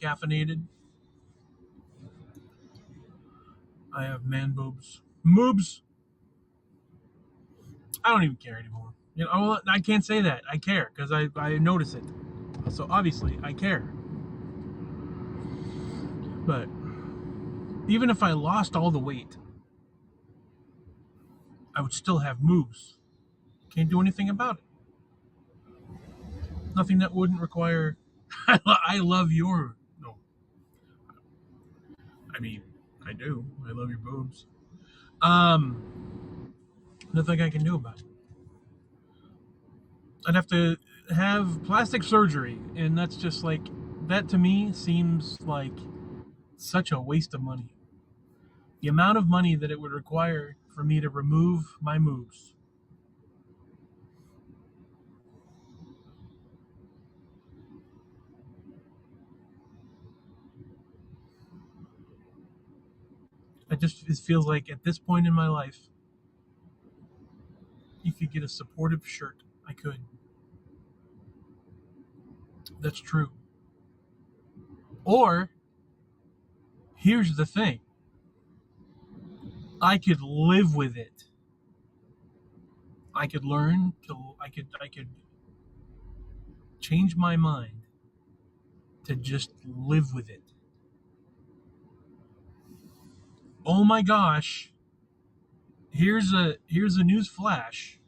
caffeinated. I have man boobs. Moobs. I don't even care anymore. You know, well, I can't say that. I care because I notice it. So obviously I care. But even if I lost all the weight, I would still have moves. Can't do anything about it. Nothing that wouldn't require. I love your. No, I mean, I do. I love your boobs. Nothing I can do about it. I'd have to have plastic surgery, and that's just like that to me seems like such a waste of money. The amount of money that it would require for me to remove my moves. It feels like at this point in my life, you could get a supportive shirt. I could. That's true. Or here's the thing. I could live with it. I could learn to I could change my mind to just live with it. Oh my gosh. Here's a news flash.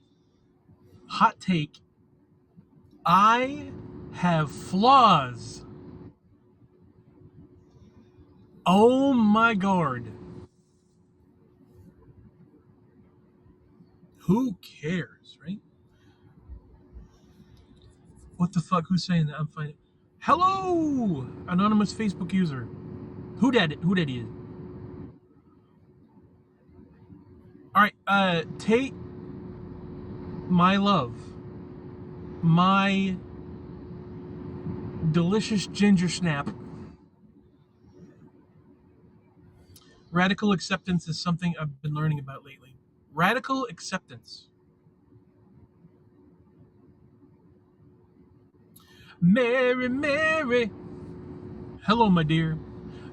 Hot take. I have flaws. Oh my god. Who cares, right? What the fuck? Who's saying that? I'm fine. Hello, anonymous Facebook user. Who did it? Who did it? All right, Tate, my love, my delicious ginger snap. Radical acceptance is something I've been learning about lately. Radical acceptance. Mary, Mary. Hello, my dear.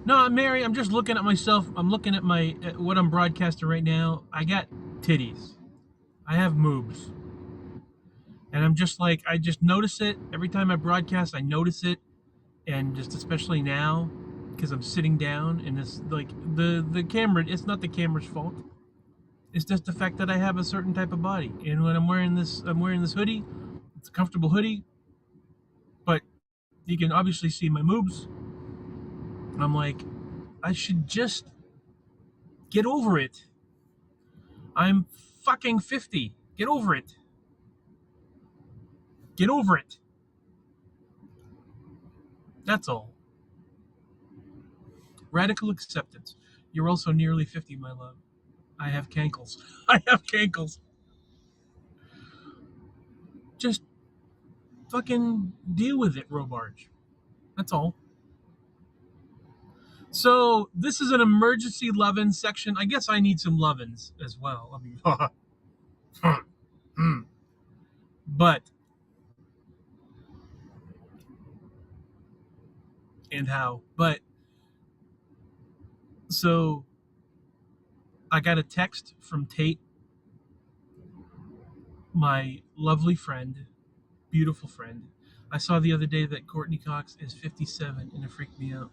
No, Mary, I'm just looking at myself. I'm looking at at what I'm broadcasting right now. I got titties. I have moobs. And I'm just like, I just notice it. Every time I broadcast, I notice it. And just especially now, because I'm sitting down and it's like the camera, it's not the camera's fault. It's just the fact that I have a certain type of body. And when I'm wearing this hoodie. It's a comfortable hoodie. But you can obviously see my moobs. I'm like, I should just get over it. I'm fucking 50. Get over it. Get over it. That's all. Radical acceptance. You're also nearly 50, my love. I have cankles. I have cankles. Just fucking deal with it, Robarge. That's all. So this is an emergency Lovins section. I guess I need some Lovins as well. I mean, but and how? But so I got a text from Tate, my lovely friend, beautiful friend. I saw the other day that Courtney Cox is 57, and it freaked me out.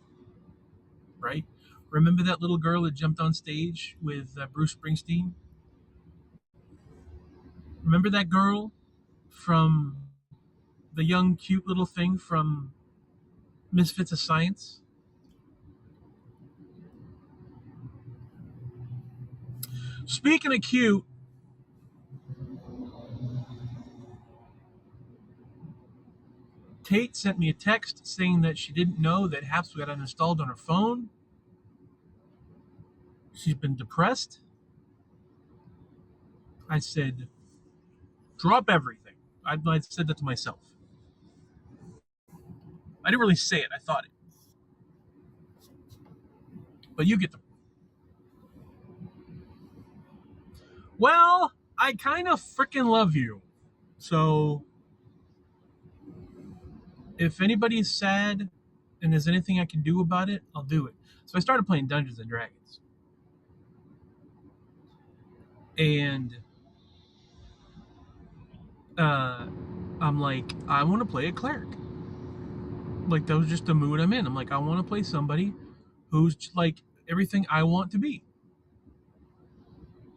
Right? Remember that little girl that jumped on stage with Bruce Springsteen? Remember that girl from the young, cute little thing from Misfits of Science? Speaking of cute, Tate sent me a text saying that she didn't know that Haps got uninstalled on her phone. She's been depressed. I said, drop everything. I said that to myself. I didn't really say it, I thought it. But you get the. Well, I kind of freaking love you. So if anybody's sad and there's anything I can do about it, I'll do it. So I started playing Dungeons and Dragons, and uh, I'm like, I want to play a cleric. Like that was just the mood I'm in. I'm like, I want to play somebody who's like everything I want to be.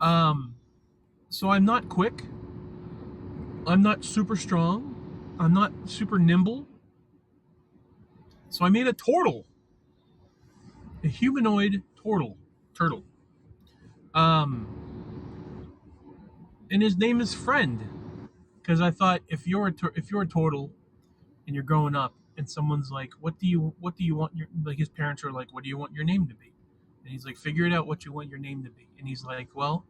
Um, so I'm not quick. I'm not super strong. I'm not super nimble. So I made a turtle, a humanoid turtle. Um, and his name is Friend, because I thought if you're a turtle and you're growing up and someone's like, what do you want your like his parents are like, what do you want your name to be? And he's like, figure it out what you want your name to be. And he's like, well,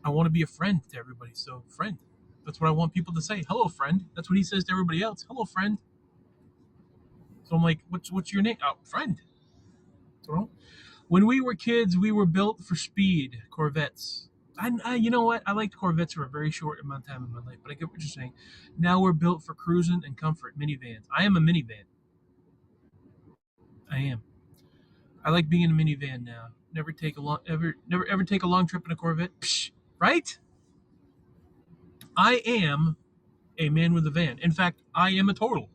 I want to be a friend to everybody. So friend. That's what I want people to say. Hello, friend. That's what he says to everybody else. Hello, friend. So I'm like, what's your name? Oh, friend. So when we were kids, we were built for speed, Corvettes. You know what? I liked Corvettes for a very short amount of time in my life, but I get what you're saying. Now we're built for cruising and comfort, minivans. I am a minivan. I am. I like being in a minivan now. Never ever take a long trip in a Corvette. Psh, right? I am a man with a van. In fact, I am a total.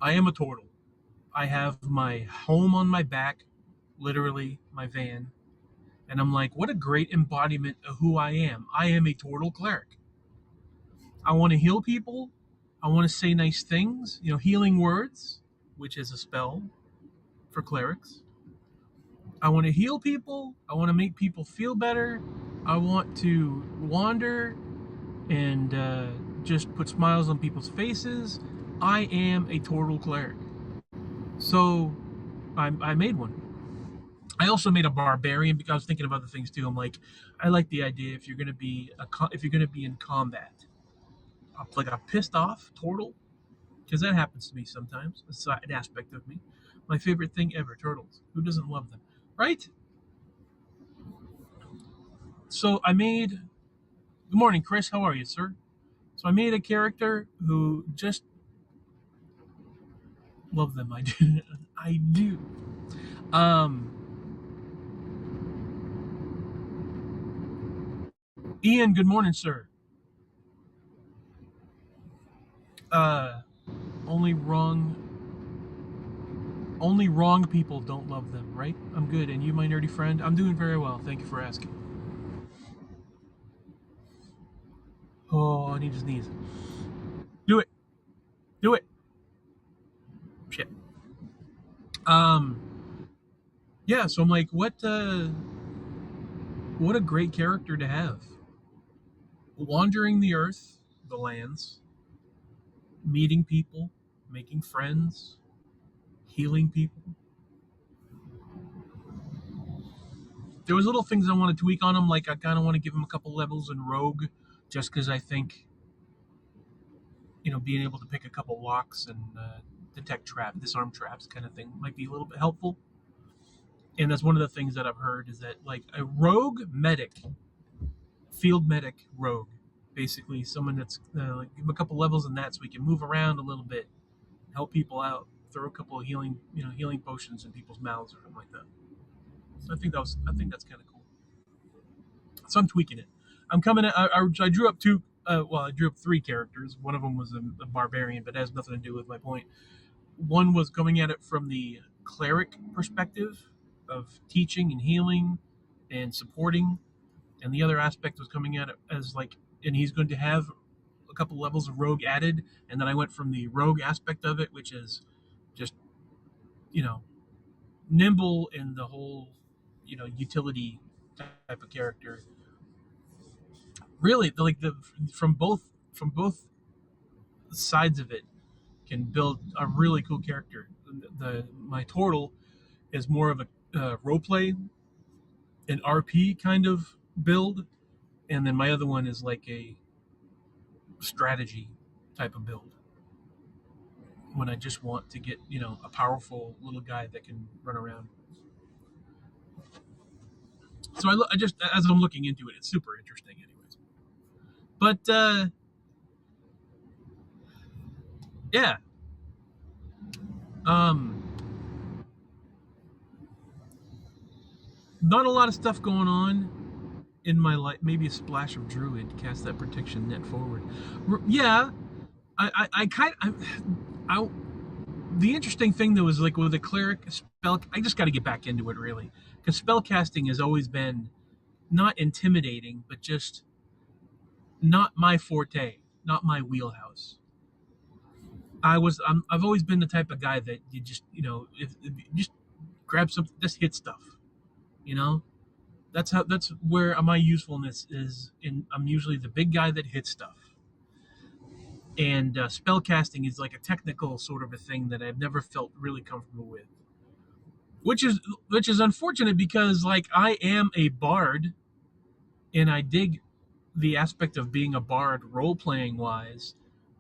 I am a total. I have my home on my back, literally my van, and I'm like, what a great embodiment of who I am. I am a total cleric. I want to heal people. I want to say nice things, healing words, which is a spell for clerics. I want to heal people. I want to make people feel better. I want to wander and just put smiles on people's faces. I am a total cleric. So I made one. I also made a barbarian because I was thinking of other things too. I'm like, I like the idea if you're gonna be if you're gonna be in combat, like a pissed off turtle, because that happens to me sometimes. It's an aspect of me. My favorite thing ever, turtles. Who doesn't love them, right? So I made. Good morning, Chris. How are you, sir? So I made a character who just love them. I do. I do. Um, Ian. Good morning, sir. Uh, only wrong Only wrong people don't love them, right? I'm good. And you, my nerdy friend? I'm doing very well. Thank you for asking. Oh, I need to sneeze. Do it. Do it. Shit. Um, yeah, so I'm like, what a great character to have. Wandering the earth, the lands, meeting people, making friends, healing people. There was little things I want to tweak on him, like I kind of want to give him a couple levels in Rogue, just because I think being able to pick a couple locks and detect disarm traps, kind of thing, might be a little bit helpful. And that's one of the things that I've heard is that like a rogue medic, field medic rogue, basically someone that's like give him a couple levels in that, so we can move around a little bit, help people out, throw a couple of healing potions in people's mouths or something like that. So I think that's kind of cool. So I'm tweaking it. I'm coming. I drew up two. I drew up three characters. One of them was a barbarian, but it has nothing to do with my point. One was coming at it from the cleric perspective of teaching and healing and supporting, and the other aspect was coming at it as like, and he's going to have a couple levels of rogue added, and then I went from the rogue aspect of it, which is just you know nimble in the whole utility type of character. Really, like the from both sides of it can build a really cool character. My turtle is more of a role play, an RP kind of build, and then my other one is like a strategy type of build. When I just want to get a powerful little guy that can run around. So I just as I'm looking into it, it's super interesting, anyways. But yeah, Um, Not a lot of stuff going on in my life. Maybe a splash of druid, cast that protection net forward. Yeah, I kind I the interesting thing though is like with a cleric spell, I just got to get back into it really, because spell casting has always been not intimidating, but just not my forte, not my wheelhouse. I've always been the type of guy that you just if you just grab something, just hit stuff, you know. That's where my usefulness is. In I'm usually the big guy that hits stuff, and spell casting is like a technical sort of a thing that I've never felt really comfortable with, which is unfortunate because like I am a bard and I dig the aspect of being a bard role playing wise,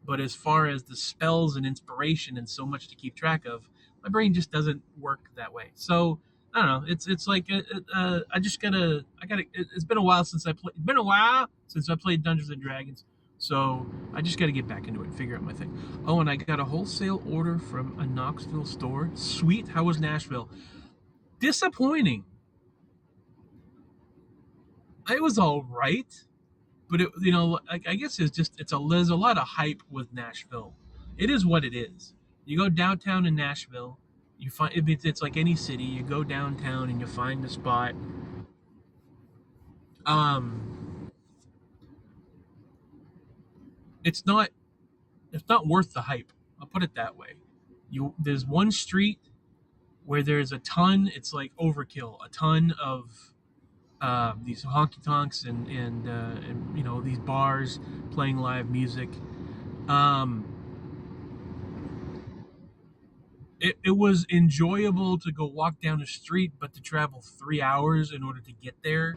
but as far as the spells and inspiration and so much to keep track of, my brain just doesn't work that way. So I don't know. It's like I just gotta I gotta. It's been a while since I played. It's been a while since I played Dungeons and Dragons. So I just got to get back into it and figure out my thing. Oh, and I got a wholesale order from a Knoxville store. Sweet. How was Nashville? Disappointing. It was all right, but I guess there's a lot of hype with Nashville. It is what it is. You go downtown in Nashville, you find it's like any city. You go downtown and you find a spot. Um, it's not worth the hype. I'll put it that way. There's one street where there's a ton. It's like overkill. A ton of these honky tonks and these bars playing live music. Um, it was enjoyable to go walk down the street, but to travel 3 hours in order to get there,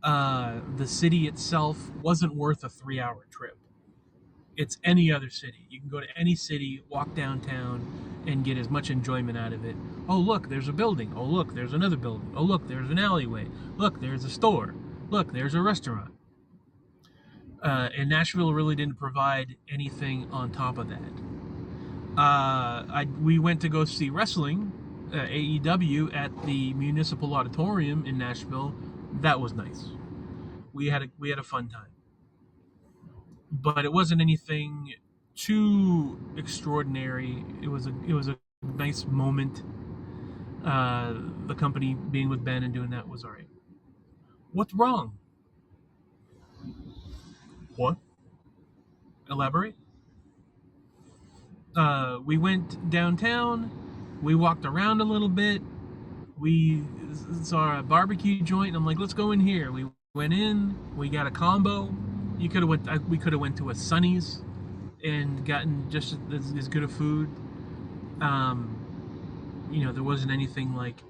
the city itself wasn't worth a 3 hour trip. It's any other city. You can go to any city, walk downtown, and get as much enjoyment out of it. Oh, look, there's a building. Oh, look, there's another building. Oh, look, there's an alleyway. Look, there's a store. Look, there's a restaurant. And Nashville really didn't provide anything on top of that. We went to go see wrestling, AEW, at the Municipal Auditorium in Nashville. That was nice. We had a fun time, but it wasn't anything too extraordinary. It was a nice moment. The company being with Ben and doing that was alright. What's wrong? What? Elaborate. We went downtown. We walked around a little bit. We saw a barbecue joint. And I'm like, let's go in here. We went in. We got a combo. You could have went. We could have went to a Sonny's and gotten just as good of food. There wasn't anything like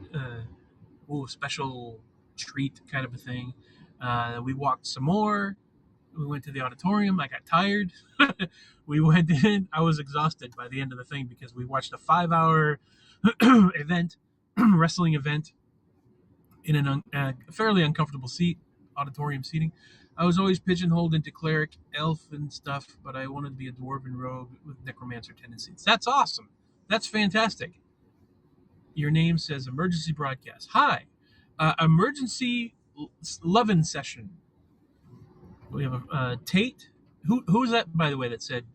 special treat kind of a thing. We walked some more. We went to the auditorium. I got tired. We went in. I was exhausted by the end of the thing because we watched a 5 hour event, wrestling event, in a fairly uncomfortable seat, auditorium seating. I was always pigeonholed into cleric, elf, and stuff, but I wanted to be a dwarven rogue with necromancer tendencies. That's awesome. That's fantastic. Your name says emergency broadcast. Hi, emergency Lovin session. We have a Tate. Who is that, by the way, that said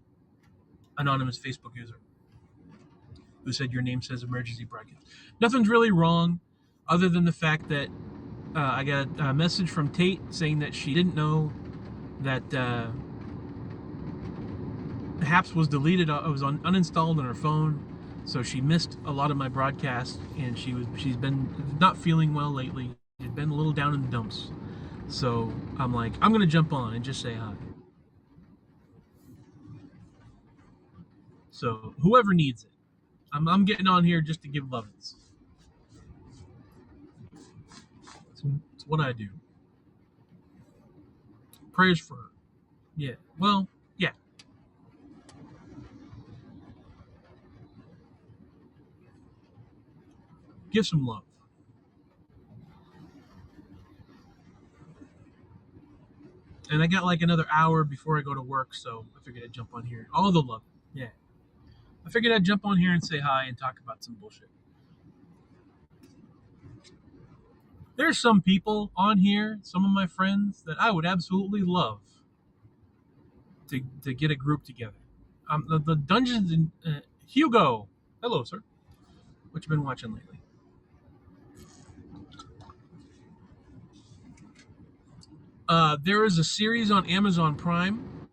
anonymous Facebook user who said your name says emergency broadcast? Nothing's really wrong, other than the fact that I got a message from Tate saying that she didn't know that Haps was deleted. It was uninstalled on her phone, so she missed a lot of my broadcasts, and she's been not feeling well lately. She's been a little down in the dumps. So I'm like, I'm gonna jump on and just say hi. So whoever needs it, I'm getting on here just to give Lovins. It's what I do. Prayers for her. Yeah. Well, yeah. Give some love. And I got like another hour before I go to work, so I figured I'd jump on here. All the love. Yeah. I figured I'd jump on here and say hi and talk about some bullshit. There's some people on here, some of my friends, that I would absolutely love to get a group together. The Dungeons and Hugo. Hello, sir. What you been watching lately? There is a series on Amazon Prime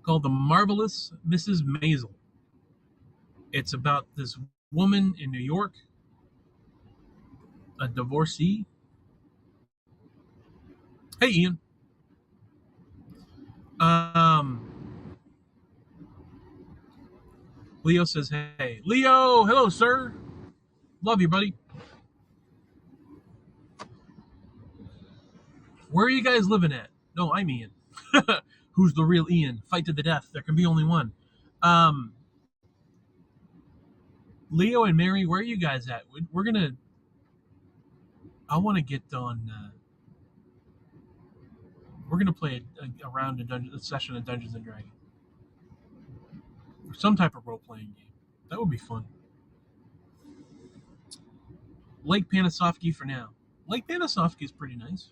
called The Marvelous Mrs. Maisel. It's about this woman in New York, a divorcee. Hey, Ian. Um, Leo says, "Hey, Leo. Hello, sir. Love you, buddy. Where are you guys living at? No, I'm Ian. Who's the real Ian? Fight to the death. There can be only one. Um, Leo and Mary, where are you guys at? We're gonna. I want to get on. We're gonna play a round of a session of Dungeons and Dragons, or some type of role playing game. That would be fun. Lake Panisofsky for now. Lake Panisofsky is pretty nice.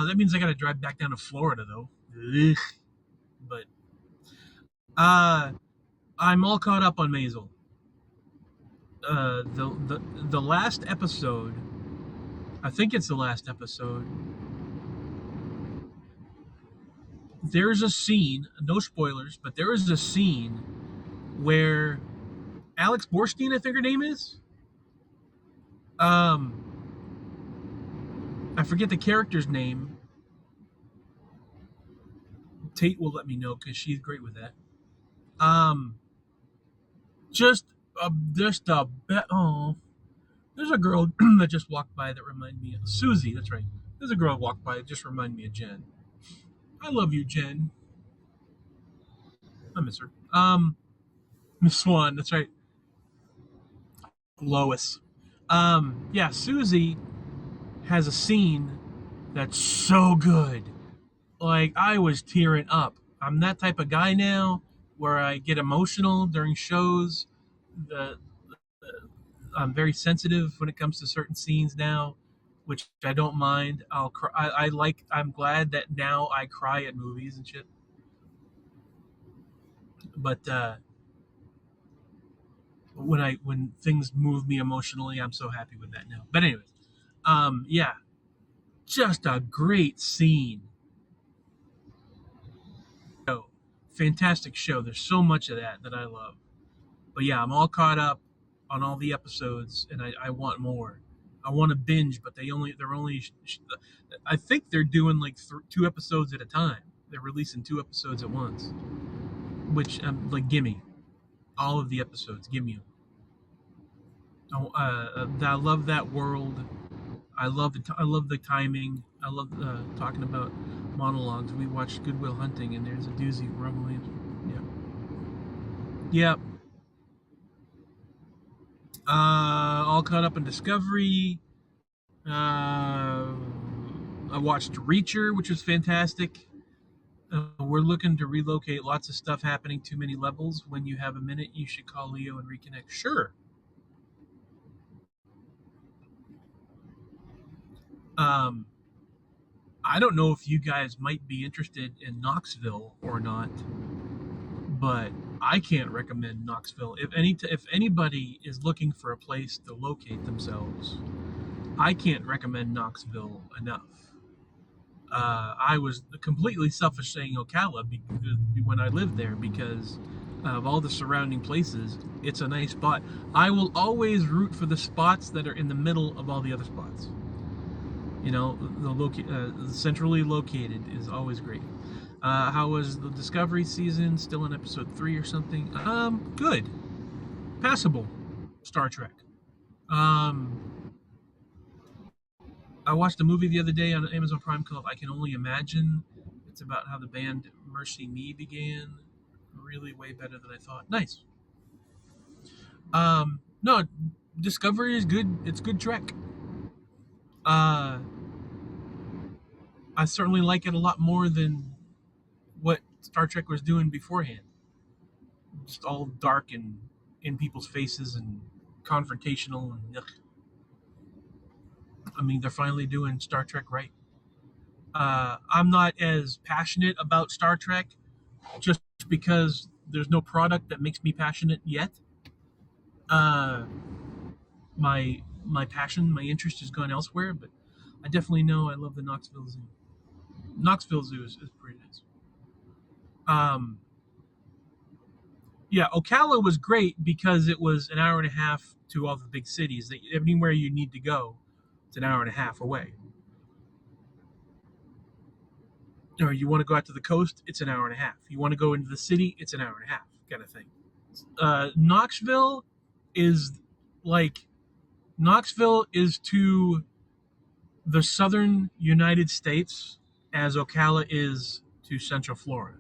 That means I got to drive back down to Florida though. Ugh. But uh, I'm all caught up on Maisel. The last episode, I think it's the last episode. There's a scene, no spoilers, but there is a scene where Alex Borstein, I think her name is. Um, I forget the character's name. Tate will let me know because she's great with that. Um, just a bet. Oh, there's a girl that just walked by that reminded me of Susie. That's right. There's a girl that walked by that just reminded me of Jen. I love you, Jen. I miss her. Miss Swan. That's right. Lois. Yeah, Susie has a scene that's so good. Like I was tearing up. I'm that type of guy now where I get emotional during shows. The, I'm very sensitive when it comes to certain scenes now, which I don't mind. I'll cry. I like. I'm glad that now I cry at movies and shit. But when things move me emotionally, I'm so happy with that now. But anyways, yeah, just a great scene. Fantastic show. There's so much of that I love. But yeah, I'm all caught up on all the episodes, and I want more. I want to binge, but they're only. I think they're doing like 2 episodes at a time. They're releasing 2 episodes at once, which like gimme all of the episodes. Gimme them. I love that world. I love the timing. I love talking about monologues. We watched Good Will Hunting, and there's a doozy. Robin Williams. Yeah. Yep. All caught up in Discovery. I watched Reacher, which was fantastic. We're looking to relocate. Lots of stuff happening. Too many levels. When you have a minute, you should call Leo and reconnect. Sure. Um, I don't know if you guys might be interested in Knoxville or not, but I can't recommend Knoxville. If anybody is looking for a place to locate themselves, I can't recommend Knoxville enough. I was completely selfish saying Ocala when I lived there because of all the surrounding places. It's a nice spot. I will always root for the spots that are in the middle of all the other spots. You know, centrally located is always great. How was the Discovery season? Still in episode 3 or something? Good, passable. Star Trek. Um, I watched a movie the other day on Amazon Prime called I Can Only Imagine. It's about how the band Mercy Me began. Really way better than I thought. Nice. No, Discovery is good. It's good Trek. Uh, I certainly like it a lot more than what Star Trek was doing beforehand. Just all dark and in people's faces and confrontational. And I mean, they're finally doing Star Trek right. I'm not as passionate about Star Trek just because there's no product that makes me passionate yet. Uh, my passion, my interest has gone elsewhere, but I definitely know I love the Knoxville Zoo. Knoxville Zoo is pretty nice. Um, yeah, Ocala was great because it was an hour and a half to all the big cities. That anywhere you need to go, it's an hour and a half away. Or you want to go out to the coast, it's an hour and a half. You want to go into the city, it's an hour and a half, kind of thing. Knoxville is like Knoxville is to the southern United States as Ocala is to Central Florida.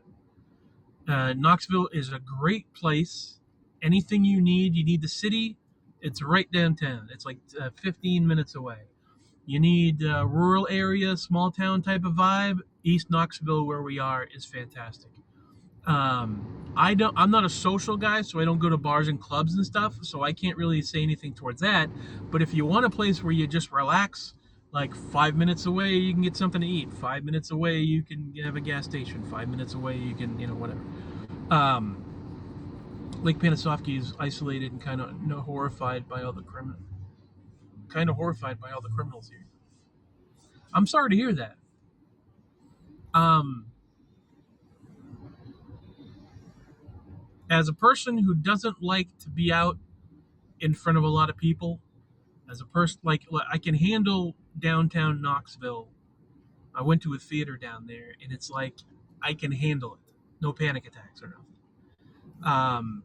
Knoxville is a great place. Anything you need the city, it's right downtown. It's like 15 minutes away. You need a rural area, small town type of vibe. East Knoxville, where we are, is fantastic. I'm not a social guy, so I don't go to bars and clubs and stuff, so I can't really say anything towards that. But if you want a place where you just relax, like 5 minutes away you can get something to eat, 5 minutes away you can have a gas station, 5 minutes away you can, whatever. um, Lake Panasoffkee is isolated and kind of horrified by all the criminals here. I'm sorry to hear that. um, as a person who doesn't like to be out in front of a lot of people, as a person, like, I can handle downtown Knoxville. I went to a theater down there, and it's like I can handle it. No panic attacks or nothing. Um,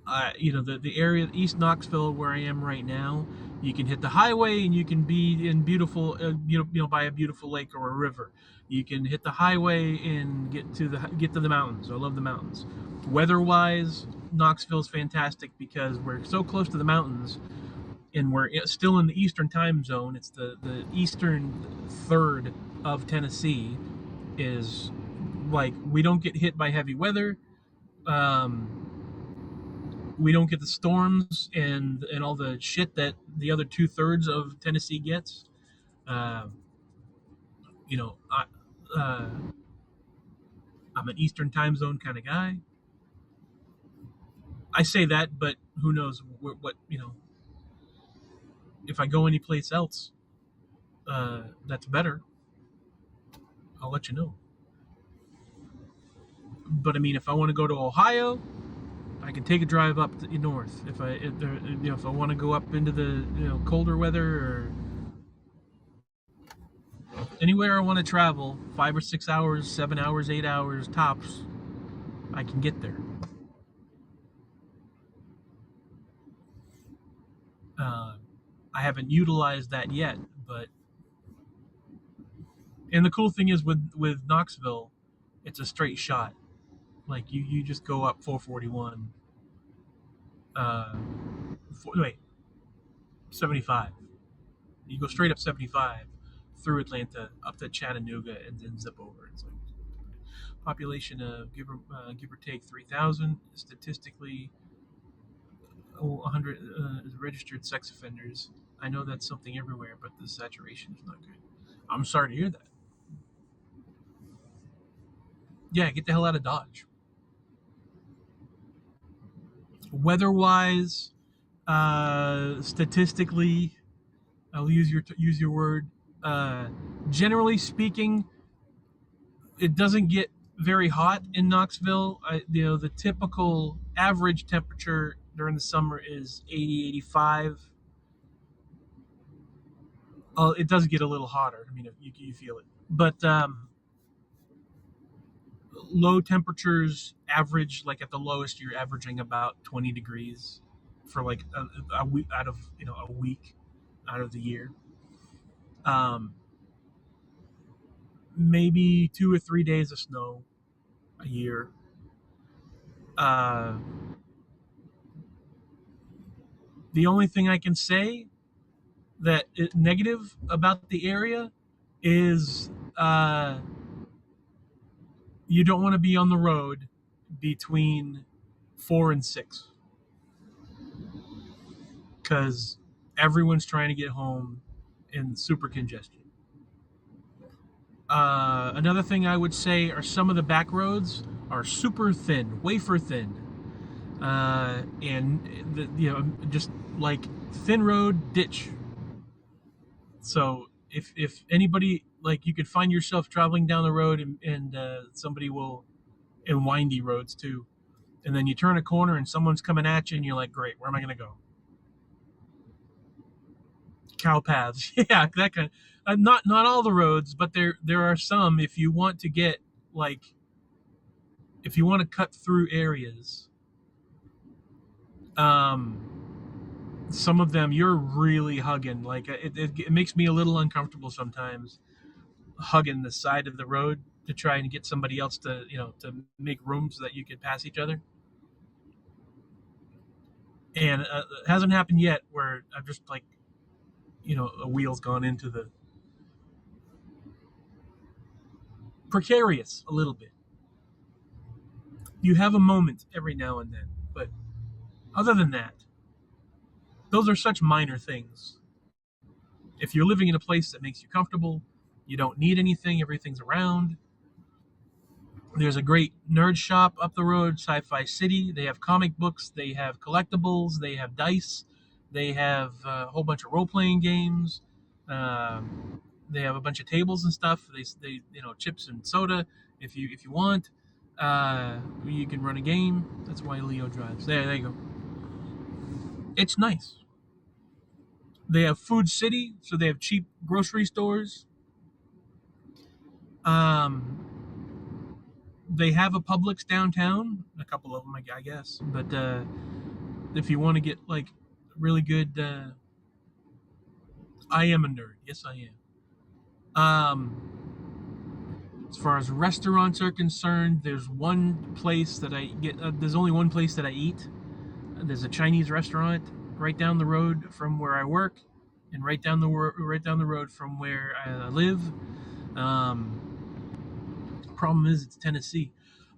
the area East Knoxville where I am right now, you can hit the highway and you can be in beautiful, by a beautiful lake or a river. You can hit the highway and get to the mountains. I love the mountains. Weather-wise, Knoxville's fantastic because we're so close to the mountains, and we're still in the Eastern time zone. It's the eastern third of Tennessee. Is like we don't get hit by heavy weather. We don't get the storms and all the shit that the other 2/3 of Tennessee gets. Uh, you know, I, uh, I'm an Eastern time zone kind of guy. I say that, but who knows what if I go anyplace else that's better, I'll let you know. But I mean, if I want to go to Ohio, I can take a drive up to the north. If I want to go up into the colder weather or anywhere I want to travel, 5 or 6 hours, 7 hours, 8 hours tops, I can get there. Uh, I haven't utilized that yet, but and the cool thing is with Knoxville, it's a straight shot. Like you just go up 441. Uh, wait, 75. You go straight up 75 through Atlanta up to Chattanooga and then zip over. It's like population of give or take 3,000. Statistically, 100 registered sex offenders. I know that's something everywhere, but the saturation is not good. I'm sorry to hear that. Yeah, get the hell out of Dodge. Weather-wise, statistically, I'll use your word. Uh, Generally speaking, it doesn't get very hot in Knoxville. The typical average temperature during the summer is 80, 85. It does get a little hotter. I mean, you feel it, but low temperatures average, like at the lowest, you're averaging about 20 degrees for like a week out of a week out of the year. Um, Maybe 2 or 3 days of snow a year. Uh, the only thing I can say that is negative about the area is You don't want to be on the road between 4 and 6 because everyone's trying to get home and super congestion. Another thing I would say are some of the back roads are super thin, wafer thin, and just like thin road ditch. So if anybody, like, you could find yourself traveling down the road and somebody will, and windy roads too, and then you turn a corner and someone's coming at you and you're like, great, where am I going to go? Cow paths. Yeah, that kind of, not all the roads, but there are some. If you want to get, like, if you want to cut through areas, um some of them you're really hugging, like, it makes me a little uncomfortable sometimes, hugging the side of the road to try and get somebody else to, to make room so that you could pass each other. And it hasn't happened yet where I've just, like, a wheel's gone into the, precarious a little bit. You have a moment every now and then, but other than that, those are such minor things. If you're living in a place that makes you comfortable, you don't need anything, everything's around. There's a great nerd shop up the road, Sci-Fi City. They have comic books, they have collectibles, they have dice, they have a whole bunch of role-playing games. They have a bunch of tables and stuff. They chips and soda if you want. You can run a game. That's why Leo drives. There you go. It's nice. They have Food City, so they have cheap grocery stores. They have a Publix downtown, a couple of them, I guess. But if you want to get, like, really good, I am a nerd. Yes, I am. As far as restaurants are concerned, there's one place that I get. There's only one place that I eat. There's a Chinese restaurant right down the road from where I work, and right down the road from where I live. Problem is, it's Tennessee.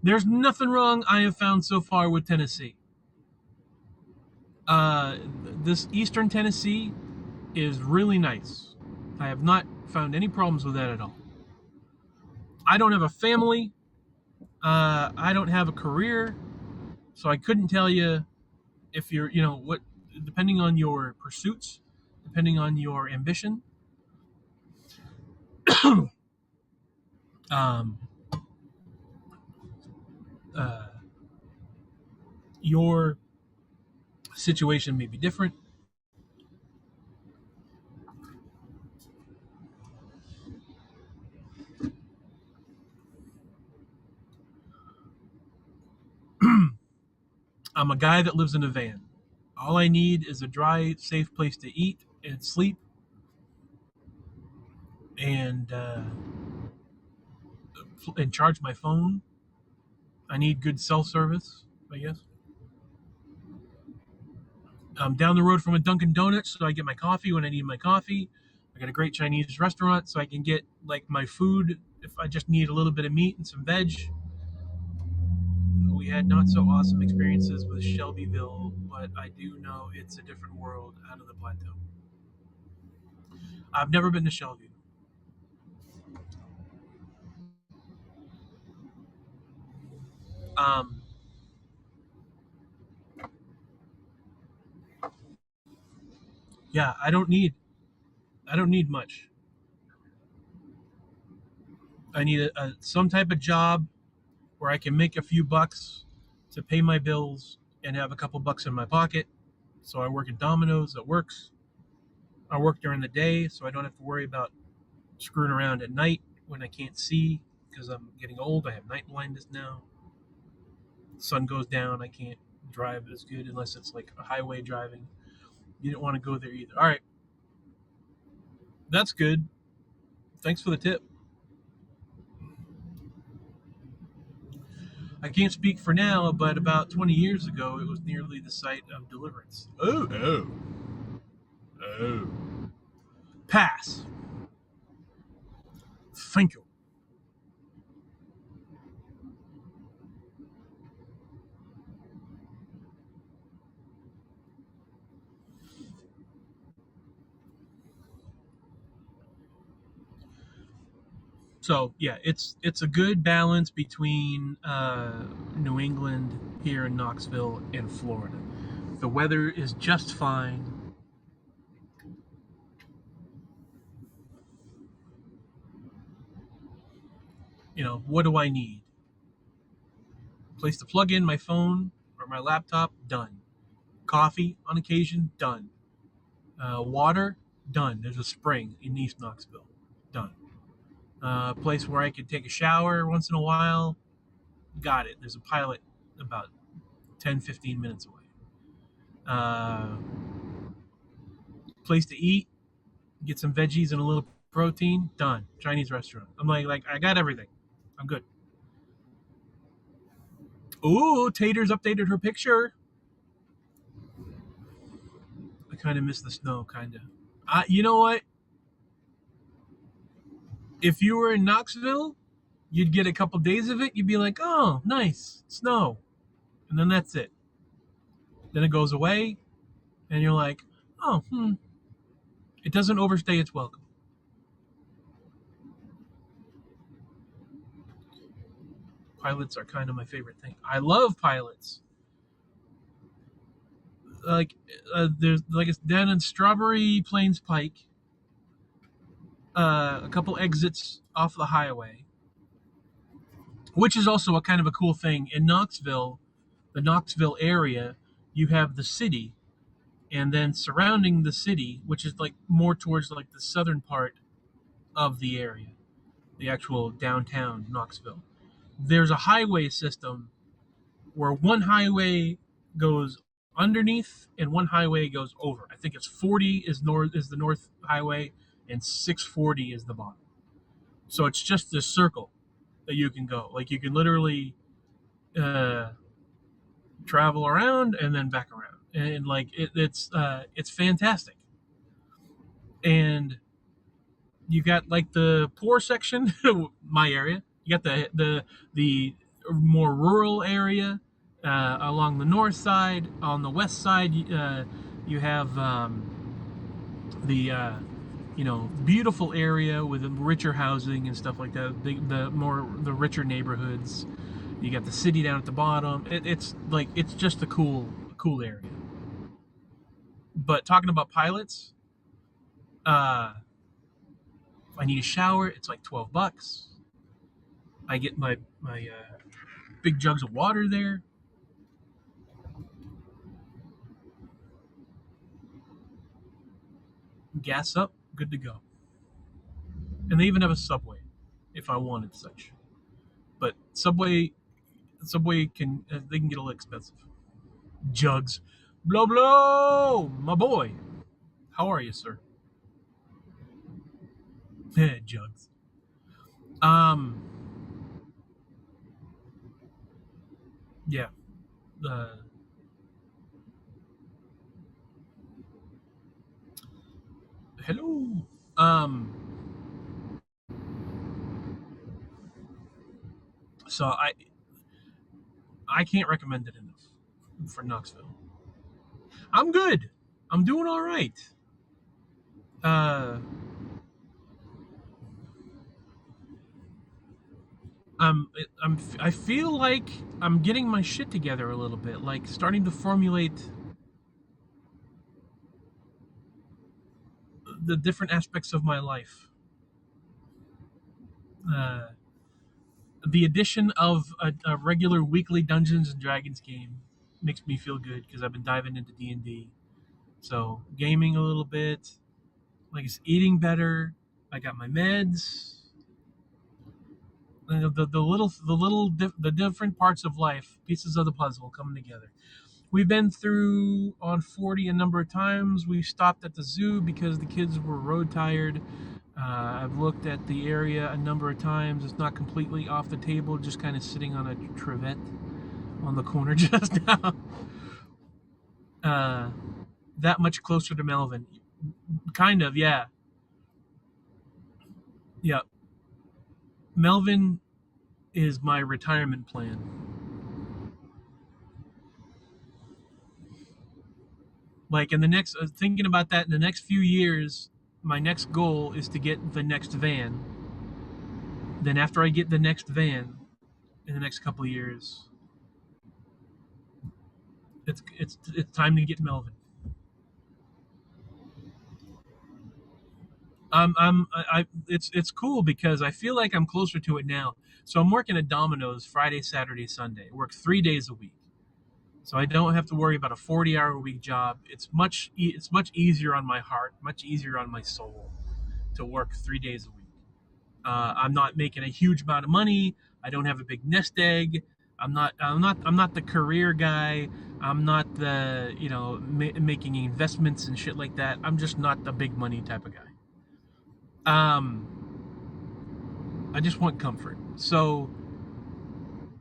There's nothing wrong I have found so far with Tennessee. Uh, this Eastern Tennessee is really nice. I have not found any problems with that at all. I don't have a family. I don't have a career, so I couldn't tell you if you're, what, depending on your pursuits, depending on your ambition, um, uh, your situation may be different. I'm a guy that lives in a van. All I need is a dry, safe place to eat and sleep, and charge my phone. I need good cell service, I guess. I'm down the road from a Dunkin' Donuts, so I get my coffee when I need my coffee. I got a great Chinese restaurant, so I can get, like, my food if I just need a little bit of meat and some veg. We had not so awesome experiences with Shelbyville, but I do know it's a different world out of the plateau. I've never been to Shelbyville. Um, yeah, I don't need much. I need some type of job where I can make a few bucks to pay my bills and have a couple bucks in my pocket. So I work at Domino's. That works. I work during the day, so I don't have to worry about screwing around at night when I can't see because I'm getting old. I have night blindness now. The sun goes down. I can't drive as good unless it's like a highway driving. You didn't want to go there either. All right, that's good. Thanks for the tip. I can't speak for now, but about 20 years ago, it was nearly the site of deliverance. Oh. Pass. Thank you. So yeah, it's a good balance between New England here in Knoxville and Florida. The weather is just fine. What do I need? Place to plug in my phone or my laptop, done. Coffee on occasion, done. Water, done. There's a spring in East Knoxville, done. Place where I could take a shower once in a while, got it. There's a pilot about 10-15 minutes away. Uh, Place to eat, get some veggies and a little protein, done. Chinese restaurant. I'm like I got everything. I'm good. Ooh, Tater's updated her picture. I kind of miss the snow, kind of. You know what? If you were in Knoxville, you'd get a couple days of it. You'd be like, oh, nice snow, and then that's it. Then it goes away, and you're like, oh, it doesn't overstay its welcome. Pilots are kind of my favorite thing. I love pilots. Like there's like it's down in Strawberry Plains Pike, a couple exits off the highway, which is also a kind of a cool thing in Knoxville, the Knoxville area. You have the city, and then surrounding the city, which is like more towards like the southern part of the area, the actual downtown Knoxville. There's a highway system where one highway goes underneath and one highway goes over. I think it's 40 is the north highway and 640 is the bottom. So it's just this circle that you can go. Like you can literally uh, travel around and then back around, and like it's fantastic. And you got like the poor section, my area. You got the more rural area along the north side. On the west side, you have the beautiful area with richer housing and stuff like that. The richer neighborhoods. You got the city down at the bottom. It's just a cool area. But talking about pilots, if I need a shower, it's like $12. I get my big jugs of water there. Gas up, good to go. And they even have a Subway, if I wanted such. But Subway they can get a little expensive. Jugs, blow blow, my boy. How are you, sir? Jugs. Um, yeah. Uh, Hello. So I can't recommend it enough for Knoxville. I'm good. I'm doing all right. Uh, I feel like I'm getting my shit together a little bit, like starting to formulate the different aspects of my life. Uh, the addition of a regular weekly Dungeons and Dragons game makes me feel good because I've been diving into D&D. So gaming a little bit, like it's eating better. I got my meds. The different parts of life, pieces of the puzzle coming together. We've been through on 40 a number of times. We stopped at the zoo because the kids were road tired. I've looked at the area a number of times. It's not completely off the table, just kind of sitting on a trivet on the corner just now. Uh, that much closer to Melvin. Kind of, yeah. Yeah. Melvin is my retirement plan. Like in the next, thinking about that in the next few years, my next goal is to get the next van Then after I get the next van in the next couple of years, it's time to get Melvin. It's cool because I feel like I'm closer to it now. So I'm working at Domino's Friday, Saturday, Sunday. I work 3 days a week, so I don't have to worry about a 40-hour a week job. It's much easier on my heart, much easier on my soul to work 3 days a week. I'm not making a huge amount of money. I don't have a big nest egg. I'm not the career guy. I'm not the making investments and shit like that. I'm just not the big money type of guy. Um, I just want comfort. So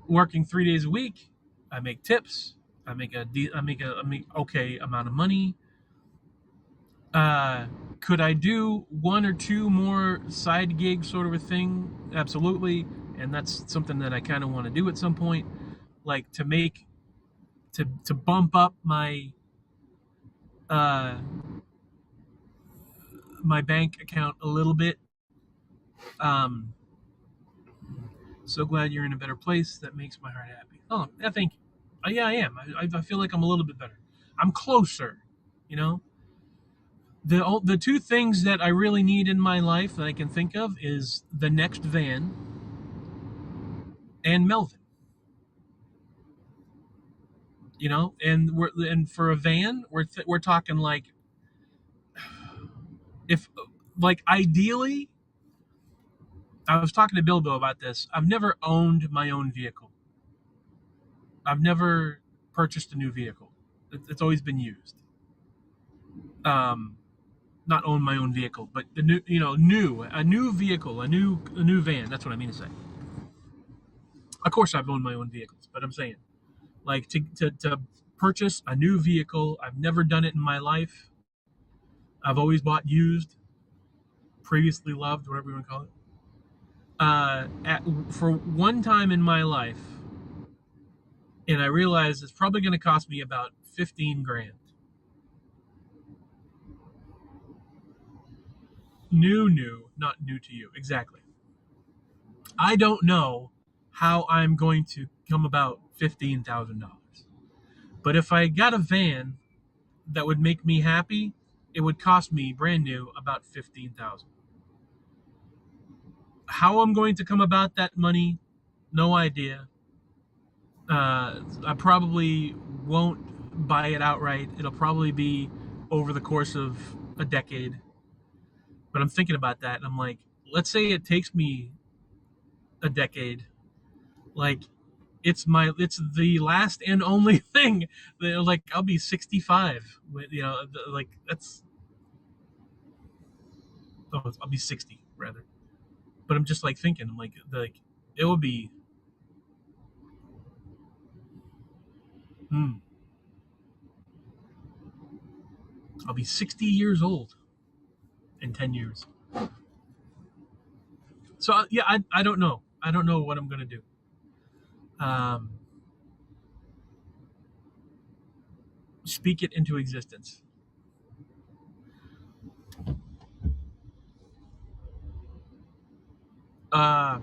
working 3 days a week, I make tips. I make okay amount of money. Uh, could I do one or two more side gigs, sort of a thing? Absolutely, and that's something that I kind of want to do at some point, like to bump up uh, my bank account a little bit. Um, so glad you're in a better place. That makes my heart happy. Oh, I think, yeah, I am. I feel like I'm a little bit better. I'm closer. You know, the two things that I really need in my life that I can think of is the next van and Melvin. And for a van, we're talking like, if like ideally, I was talking to Bilbo about this. I've never owned my own vehicle. I've never purchased a new vehicle. It's always been used. Um, Not own my own vehicle, but the new, a new vehicle, a new van. That's what I mean to say. Of course, I've owned my own vehicles, but I'm saying like to purchase a new vehicle. I've never done it in my life. I've always bought used, previously loved, whatever you want to call it. For one time in my life, and I realized it's probably going to cost me about 15 grand. New, not new to you. Exactly. I don't know how I'm going to come about $15,000. But if I got a van that would make me happy, it would cost me brand new about 15,000. How I'm going to come about that money, no idea. I probably won't buy it outright. It'll probably be over the course of a decade. But I'm thinking about that, and I'm like, let's say it takes me a decade. Like, it's the last and only thing that, like, I'll be 65. Like, that's, oh, I'll be 60 rather. But I'm just like thinking, I'm like it will be. Hmm, I'll be 60 years old in 10 years. So yeah, I don't know. I don't know what I'm gonna do. Um, Speak it into existence. Uh,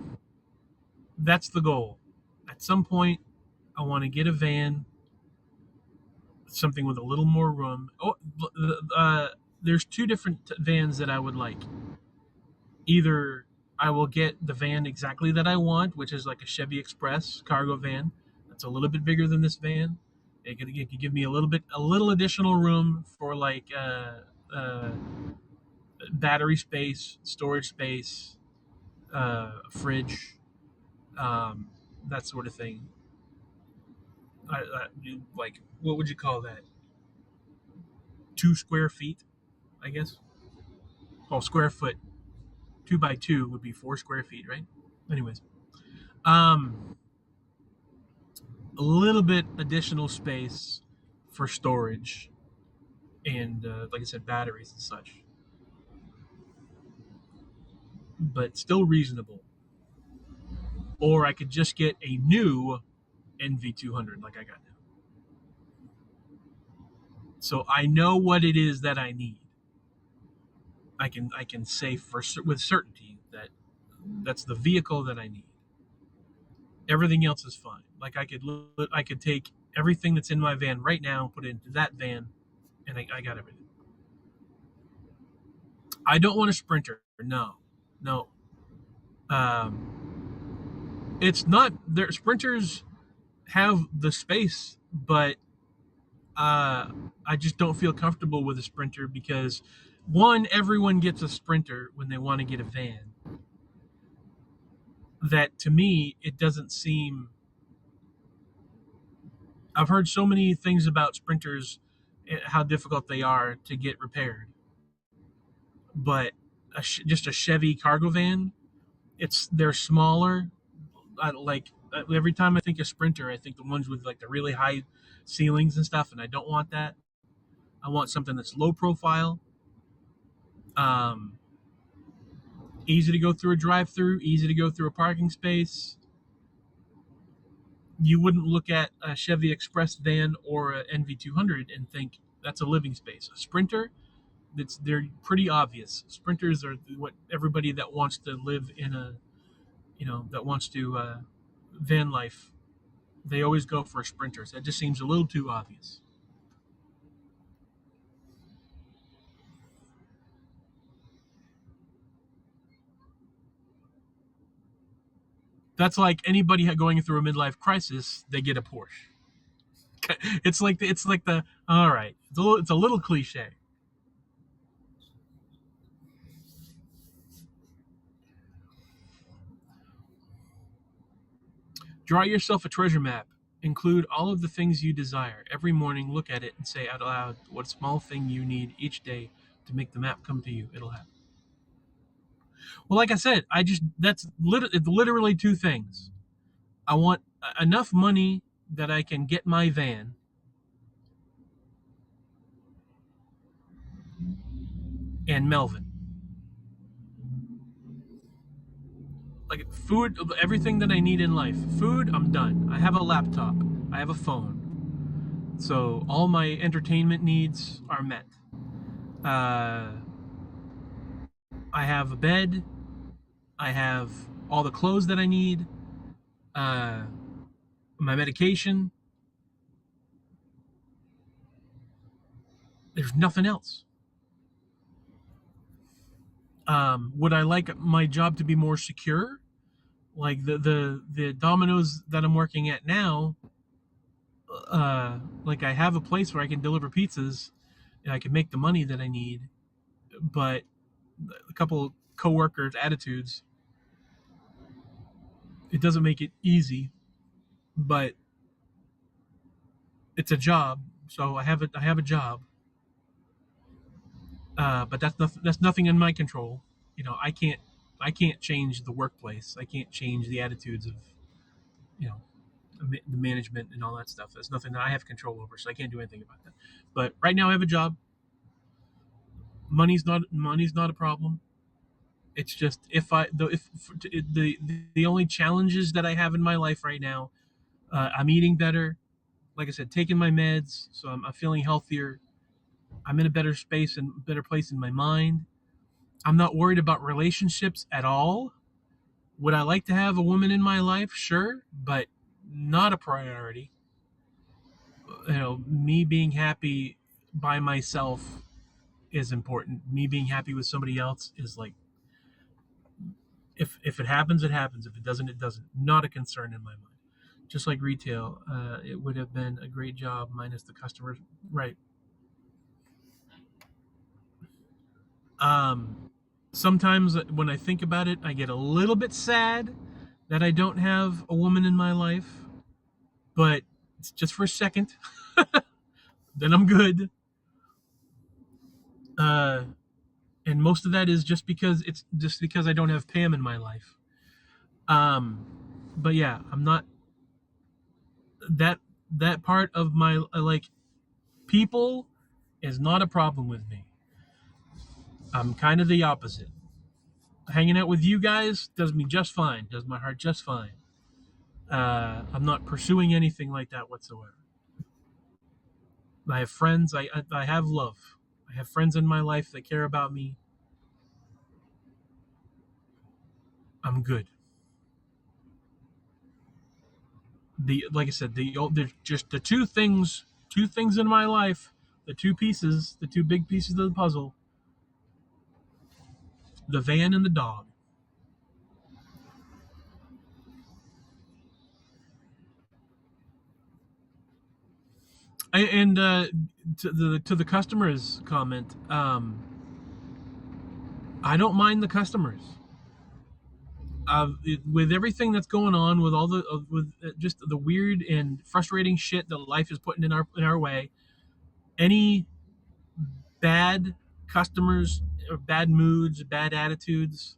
that's the goal. At some point, I want to get a van, something with a little more room. There's two different vans that I would like. Either I will get the van exactly that I want, which is like a Chevy Express cargo van. That's a little bit bigger than this van. It could give me a little additional room for like battery space, storage space, fridge, um, that sort of thing. Like, what would you call that? 2 square feet, I guess. Oh, square foot. 2 by 2 would be 4 square feet, right? Anyways, um, a little bit additional space for storage and, like I said, batteries and such, but still reasonable. Or I could just get a new NV200 like I got now. So I know what it is that I need. I can say with certainty that That's the vehicle that I need. Everything else is fine. Like I could take everything that's in my van right now, put it into that van, and I got everything. I don't want a Sprinter. No, no. It's not there. Sprinters have the space, but I just don't feel comfortable with a Sprinter because one, everyone gets a Sprinter when they want to get a van. That to me, it doesn't seem. I've heard so many things about Sprinters, how difficult they are to get repaired. But just a Chevy cargo van, they're smaller. Every time I think of Sprinter, I think the ones with like the really high ceilings and stuff, and I don't want that. I want something that's low profile, um, easy to go through a drive-through, easy to go through a parking space. You wouldn't look at a Chevy Express van or an NV200 and think that's a living space. A Sprinter, they're pretty obvious. Sprinters are what everybody that wants to live in a, that wants to van life. They always go for Sprinters. That just seems a little too obvious. That's like anybody going through a midlife crisis, they get a Porsche. It's like the all right. It's a little cliche. Draw yourself a treasure map. Include all of the things you desire. Every morning, look at it and say out loud what small thing you need each day to make the map come to you. It'll happen. Well, like I said, it's literally two things. I want enough money that I can get my van and Melvin. Like food, everything that I need in life. Food, I'm done. I have a laptop. I have a phone. So all my entertainment needs are met. Uh, I have a bed. I have all the clothes that I need. Uh, my medication. There's nothing else. Would I like my job to be more secure? Like the Domino's that I'm working at now, like I have a place where I can deliver pizzas and I can make the money that I need, but a couple coworkers' attitudes, it doesn't make it easy, but it's a job, so I have a job, but that's nothing in my control. I can't change the workplace. I can't change the attitudes of you know the management and all that stuff. That's nothing that I have control over, so I can't do anything about that. But right now I have a job. Money's not a problem. It's just if the only challenges that I have in my life right now, I'm eating better. Like I said, taking my meds, so I'm feeling healthier. I'm in a better space and better place in my mind. I'm not worried about relationships at all. Would I like to have a woman in my life? Sure, but not a priority. Me being happy by myself is important. Me being happy with somebody else is like, if it happens, it happens. If it doesn't, it doesn't. Not a concern in my mind. Just like retail, it would have been a great job minus the customers. Right. Um, Sometimes when I think about it, I get a little bit sad that I don't have a woman in my life, but it's just for a second. Then I'm good. Uh, and most of that is just because I don't have Pam in my life. Um, but yeah, I'm not that that part of my like people is not a problem with me. I'm kind of the opposite. Hanging out with you guys does me just fine. Does my heart just fine. I'm not pursuing anything like that whatsoever. I have friends. I have love. I have friends in my life that care about me. I'm good. The like I said, there's just the two things in my life, the two big pieces of the puzzle, the van and the dog. And to the customers comment, I don't mind the customers. With everything that's going on, with all the with just the weird and frustrating shit that life is putting in our way, any bad customers or bad moods, bad attitudes,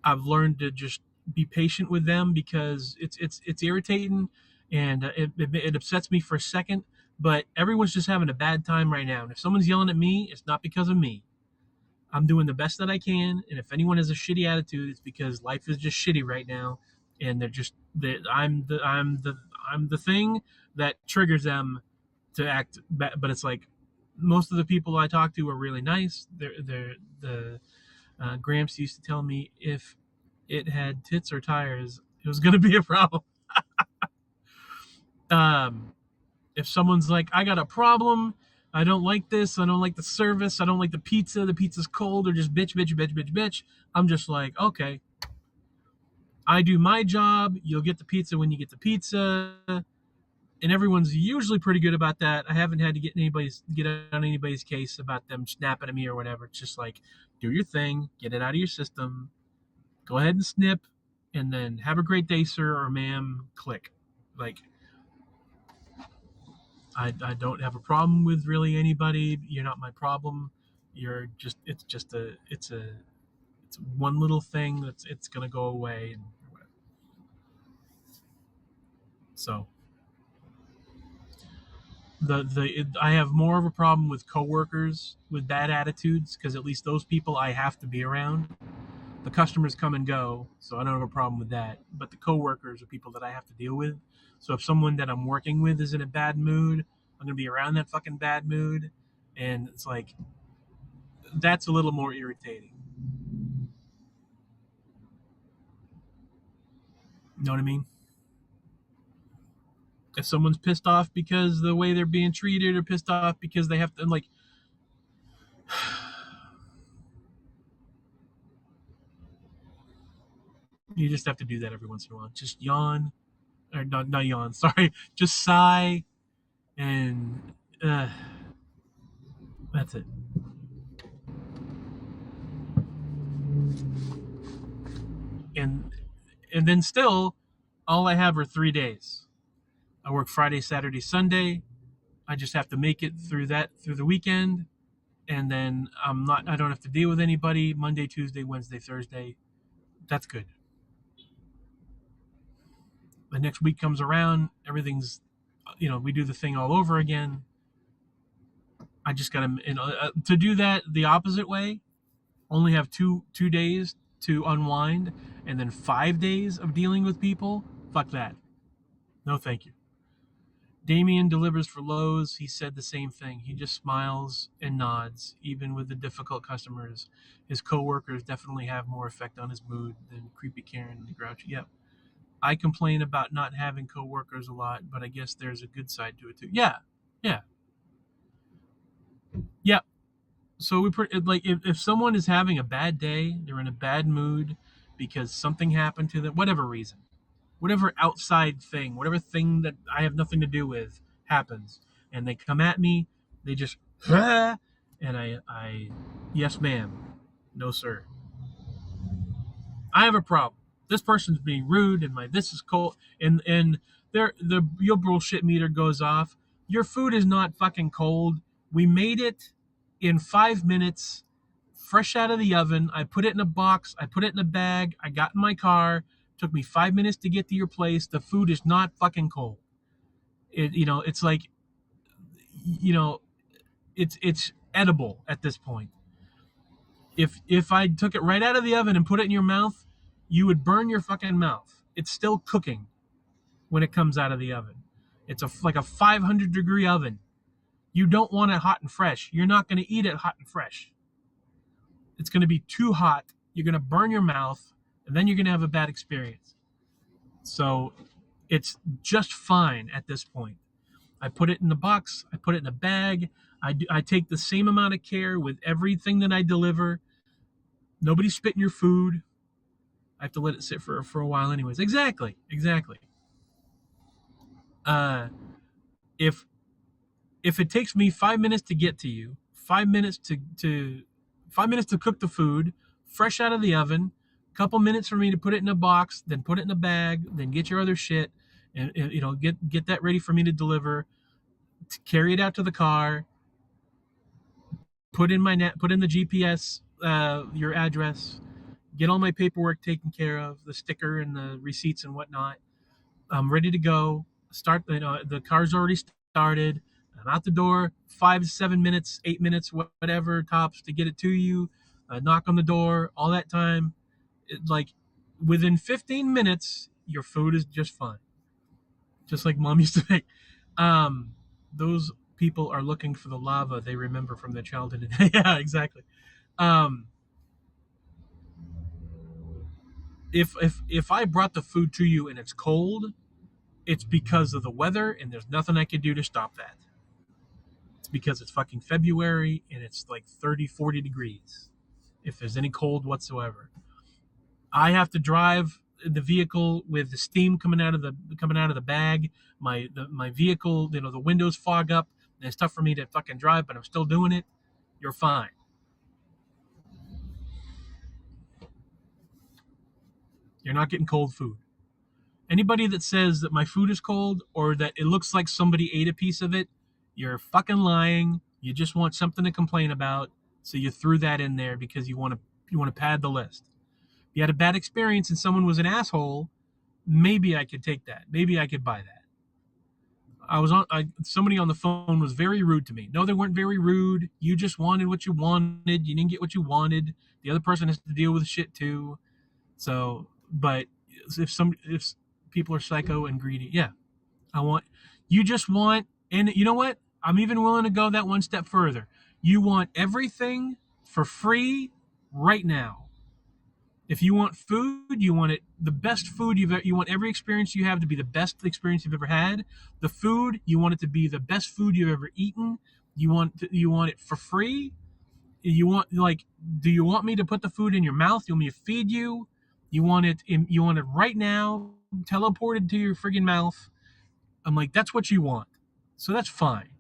I've learned to just be patient with them because it's irritating and it upsets me for a second. But everyone's just having a bad time right now, and if someone's yelling at me, it's not because of me. I'm doing the best that I can, and if anyone has a shitty attitude, it's because life is just shitty right now, and they're just that I'm the thing that triggers them to act. But it's like most of the people I talk to are really nice. They're the Gramps used to tell me if it had tits or tires, it was going to be a problem. Um, if someone's like, I got a problem, I don't like this, I don't like the service, I don't like the pizza's cold, or just bitch, bitch, bitch, bitch, bitch, I'm just like, okay, I do my job, you'll get the pizza when you get the pizza. And everyone's usually pretty good about that. I haven't had to get on anybody's case about them snapping at me or whatever. It's just like, do your thing, get it out of your system, go ahead and snip, and then have a great day, sir or ma'am. Click. Like, I don't have a problem with really anybody. You're not my problem. You're just it's one little thing that's it's gonna go away and whatever. So I have more of a problem with coworkers with bad attitudes because at least those people I have to be around. The customers come and go, so I don't have a problem with that. But the coworkers are people that I have to deal with. So if someone that I'm working with is in a bad mood, I'm gonna be around that fucking bad mood, and it's like that's a little more irritating. You know what I mean? If someone's pissed off because the way they're being treated, or pissed off because they have to, like, you just have to do that every once in a while. Just yawn, or not yawn. Sorry, just sigh, and that's it. And then still, all I have are 3 days. I work Friday, Saturday, Sunday. I just have to make it through the weekend, and then I don't have to deal with anybody Monday, Tuesday, Wednesday, Thursday. That's good. The next week comes around, everything's, we do the thing all over again. I just gotta, to do that the opposite way. Only have two days to unwind, and then 5 days of dealing with people. Fuck that. No, thank you. Damien delivers for Lowe's. He said the same thing. He just smiles and nods, even with the difficult customers. His coworkers definitely have more effect on his mood than creepy Karen and the grouchy. Yep. I complain about not having coworkers a lot, but I guess there's a good side to it too. Yeah, yeah, yeah. So like if someone is having a bad day, they're in a bad mood because something happened to them, whatever reason, whatever outside thing, whatever thing that I have nothing to do with happens, and they come at me, they just and yes, ma'am, no, sir. I have a problem. This person's being rude, and my this is cold, and your bullshit meter goes off. Your food is not fucking cold. We made it in 5 minutes, fresh out of the oven. I put it in a box. I put it in a bag. I got in my car. Took me 5 minutes to get to your place. The food is not fucking cold. It's like, you know, it's edible at this point. If I took it right out of the oven and put it in your mouth, you would burn your fucking mouth. It's still cooking when it comes out of the oven. It's like a 500-degree oven. You don't want it hot and fresh. You're not going to eat it hot and fresh. It's going to be too hot. You're going to burn your mouth. and then you're going to have a bad experience. So it's just fine at this point. I put it in the box, I put it in a bag. I take the same amount of care with everything that I deliver. Nobody's spitting your food. I have to let it sit for a while, anyways. Exactly, exactly. Uh, if if it takes me 5 minutes to get to you, 5 minutes to 5 minutes to cook the food, fresh out of the oven, couple minutes for me to put it in a box, then put it in a bag, then get your other shit, and get that ready for me to deliver, to carry it out to the car, put in the GPS, your address, get all my paperwork taken care of, the sticker and the receipts and whatnot. I'm ready to go. Start. The car's already started. I'm out the door. 5 to 7 minutes, 8 minutes, whatever tops to get it to you. Knock on the door. All that time, like within 15 minutes, your food is just fine. Just like mom used to make. Um, those people are looking for the lava they remember from their childhood. Yeah, exactly. Um, if I brought the food to you and it's cold, it's because of the weather, and there's nothing I can do to stop that. It's because it's fucking February and it's like 30, 40 degrees. If there's any cold whatsoever, I have to drive the vehicle with the steam coming out of the bag. My vehicle, the windows fog up. And it's tough for me to fucking drive, but I'm still doing it. You're fine. You're not getting cold food. Anybody that says that my food is cold or that it looks like somebody ate a piece of it, you're fucking lying. You just want something to complain about, so you threw that in there because you want to pad the list. If you had a bad experience and someone was an asshole, maybe I could take that. Maybe I could buy that. Somebody on the phone was very rude to me. No, they weren't very rude. You just wanted what you wanted. You didn't get what you wanted. The other person has to deal with shit too. So, but if people are psycho and greedy, yeah, I want you just want, and you know what? I'm even willing to go that one step further. You want everything for free right now. If you want food, you want it the best food you want every experience you have to be the best experience you've ever had. The food, you want it to be the best food you've ever eaten. You want it for free. You want, like, do you want me to put the food in your mouth? You want me to feed you? You want it right now, teleported to your friggin' mouth. I'm like, that's what you want. So that's fine.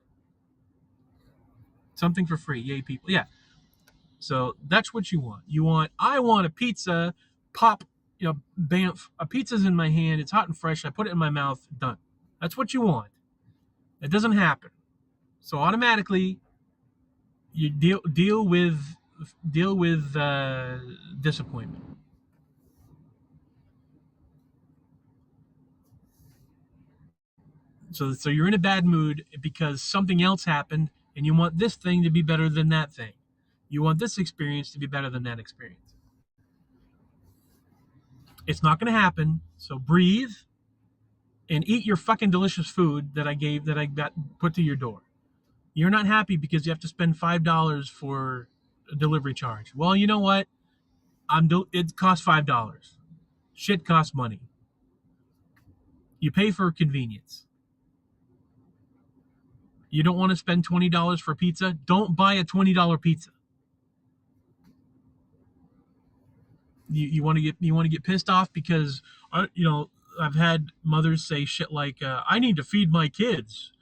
Something for free. Yay, people. Yeah. So that's what you want. I want a pizza, pop, bamf. A pizza's in my hand. It's hot and fresh. I put it in my mouth. Done. That's what you want. It doesn't happen. So automatically, you deal with disappointment. So you're in a bad mood because something else happened, and you want this thing to be better than that thing. You want this experience to be better than that experience. It's not going to happen. So breathe and eat your fucking delicious food that I got put to your door. You're not happy because you have to spend $5 for a delivery charge. Well, you know what? It costs $5. Shit costs money. You pay for convenience. You don't want to spend $20 for pizza? Don't buy a $20 pizza. You want to get pissed off because I've had mothers say shit like, I need to feed my kids.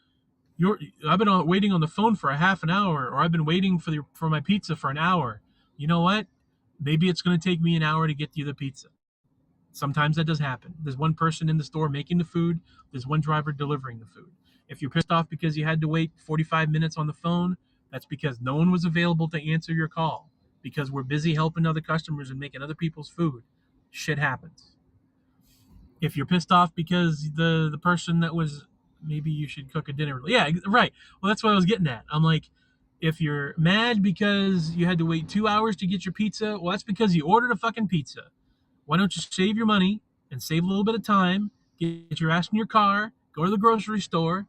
I've been waiting on the phone for a half an hour, or I've been waiting for my pizza for an hour. You know what? Maybe it's going to take me an hour to get you the pizza. Sometimes that does happen. There's one person in the store making the food. There's one driver delivering the food. If you're pissed off because you had to wait 45 minutes on the phone, that's because no one was available to answer your call, because we're busy helping other customers and making other people's food. Shit happens. If you're pissed off because the person that was, maybe you should cook a dinner. Yeah, right. Well, that's what I was getting at. I'm like, if you're mad because you had to wait 2 hours to get your pizza, well, that's because you ordered a fucking pizza. Why don't you save your money and save a little bit of time, get your ass in your car, go to the grocery store,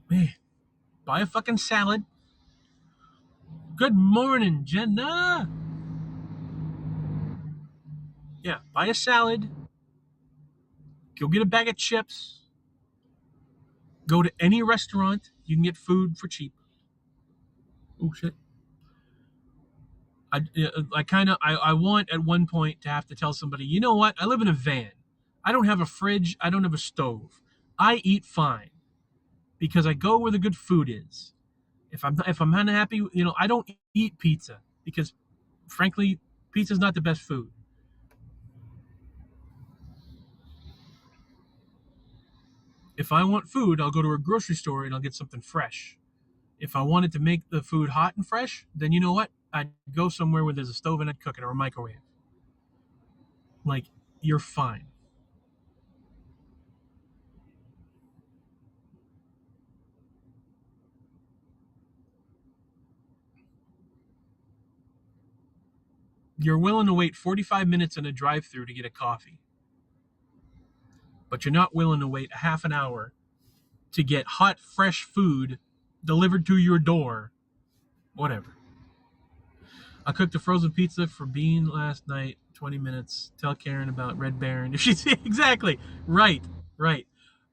man, buy a fucking salad, Good morning, Jenna. Yeah, buy a salad, go get a bag of chips, go to any restaurant. You can get food for cheap. Oh shit. I want at one point to have to tell somebody, you know what? I live in a van. I don't have a fridge. I don't have a stove. I eat fine because I go where the good food is. If I'm unhappy, I don't eat pizza because, frankly, pizza's not the best food. If I want food, I'll go to a grocery store and I'll get something fresh. If I wanted to make the food hot and fresh, then you know what? I'd go somewhere where there's a stove and I'd cook it or a microwave. Like, you're fine. You're willing to wait 45 minutes in a drive-through to get a coffee, but you're not willing to wait a half an hour to get hot, fresh food delivered to your door. Whatever. I cooked a frozen pizza for Bean last night. 20 minutes. Tell Karen about Red Baron. If she's exactly right, right.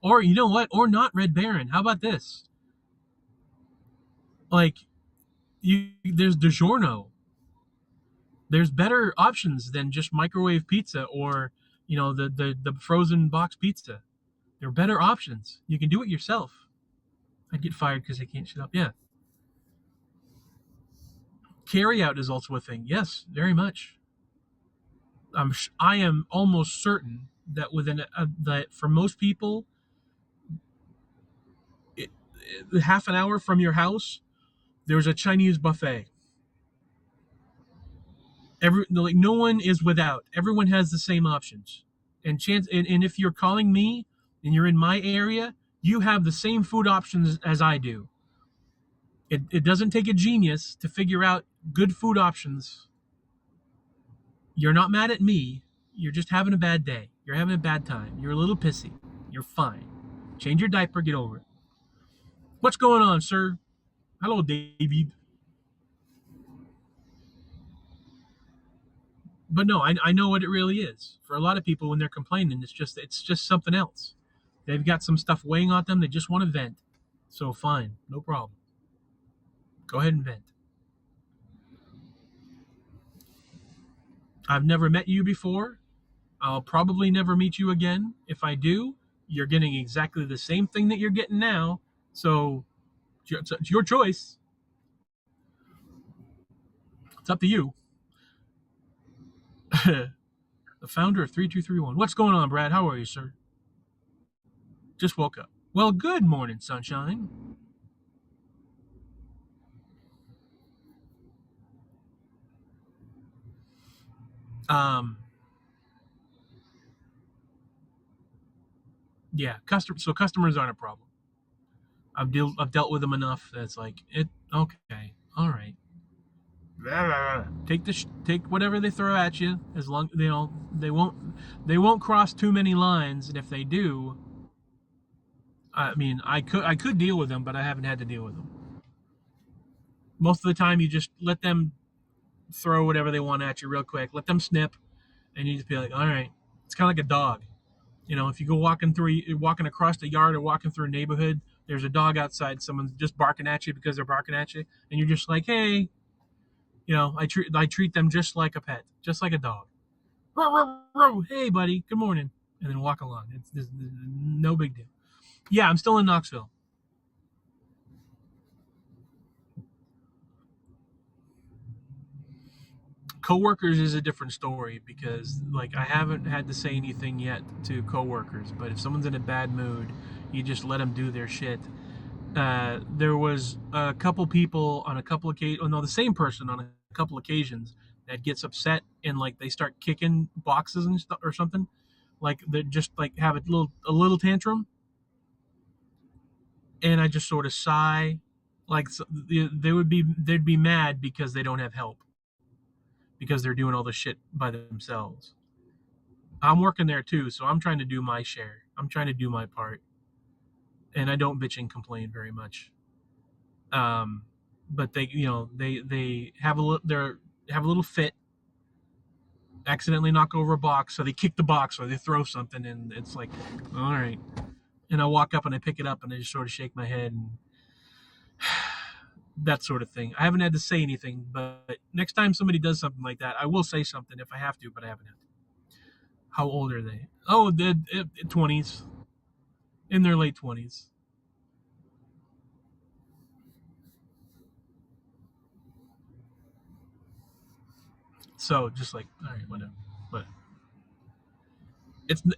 Or you know what? Or not Red Baron. How about this? Like there's DiGiorno. There's better options than just microwave pizza or the frozen box pizza. There are better options. You can do it yourself. I'd get fired because I can't shut up. Yeah, carry out is also a thing. Yes, very much. I am almost certain that that for most people, it, half an hour from your house, there's a Chinese buffet. No one is without. Everyone has the same options. And if you're calling me and you're in my area, you have the same food options as I do. It doesn't take a genius to figure out good food options. You're not mad at me. You're just having a bad day. You're having a bad time. You're a little pissy. You're fine. Change your diaper, get over it. What's going on, sir? Hello, David. But no, I know what it really is. For a lot of people, when they're complaining, it's just something else. They've got some stuff weighing on them. They just want to vent. So fine, no problem. Go ahead and vent. I've never met you before. I'll probably never meet you again. If I do, you're getting exactly the same thing that you're getting now. So it's your choice. It's up to you. The founder of 3231. What's going on, Brad? How are you, sir? Just woke up. Well, good morning, sunshine. Um, yeah, customers aren't a problem. I've dealt with them enough that's like it. Okay, all right. Take whatever they throw at you, as long they won't cross too many lines, and if they do, I mean, I could deal with them, but I haven't had to deal with them. Most of the time, you just let them throw whatever they want at you real quick. Let them snip, and you just be like, all right. It's kind of like a dog. If you go walking across the yard or walking through a neighborhood, there's a dog outside. Someone's just barking at you because they're barking at you, and you're just like, hey, I treat them just like a pet, just like a dog. Hey, buddy, good morning, and then walk along. It's no big deal. Yeah, I'm still in Knoxville. Coworkers is a different story because like I haven't had to say anything yet to coworkers, but if someone's in a bad mood, you just let them do their shit. There was a couple people on a couple of occasions, oh no, the same person on a couple occasions that gets upset and like they start kicking boxes and stuff or something. Like they just like have a little tantrum, and I just sort of sigh, like they'd be mad because they don't have help because they're doing all the shit by themselves. I'm working there too, so I'm trying to do my share. I'm trying to do my part, and I don't bitch and complain very much. Um, but they have a little fit, accidentally knock over a box, so they kick the box or they throw something, and it's like, all right. And I walk up and I pick it up and I just sort of shake my head and that sort of thing. I haven't had to say anything, but next time somebody does something like that, I will say something if I have to, but I haven't had to. How old are they? Oh, the 20s, in their late 20s. So just like, all right, whatever. But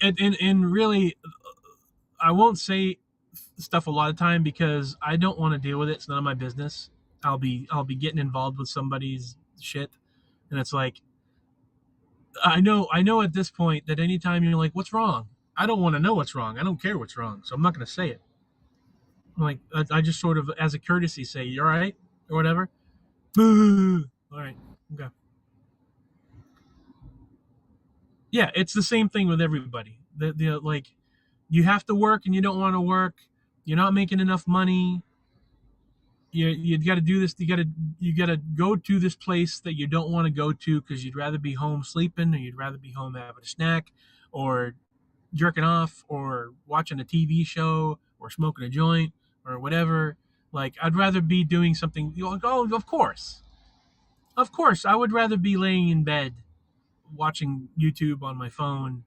and really, I won't say stuff a lot of time because I don't want to deal with it. It's none of my business. I'll be getting involved with somebody's shit, and it's like I know at this point that anytime you're like, what's wrong? I don't want to know what's wrong. I don't care what's wrong, so I'm not going to say it. I'm like I just sort of as a courtesy say, you all right or whatever. All right, okay. Yeah, it's the same thing with everybody. The like you have to work and you don't want to work. You're not making enough money. You got to do this. You got to go to this place that you don't want to go to because you'd rather be home sleeping, or you'd rather be home having a snack, or jerking off, or watching a TV show, or smoking a joint, or whatever. Like I'd rather be doing something. Like, oh, of course, I would rather be laying in bed watching YouTube on my phone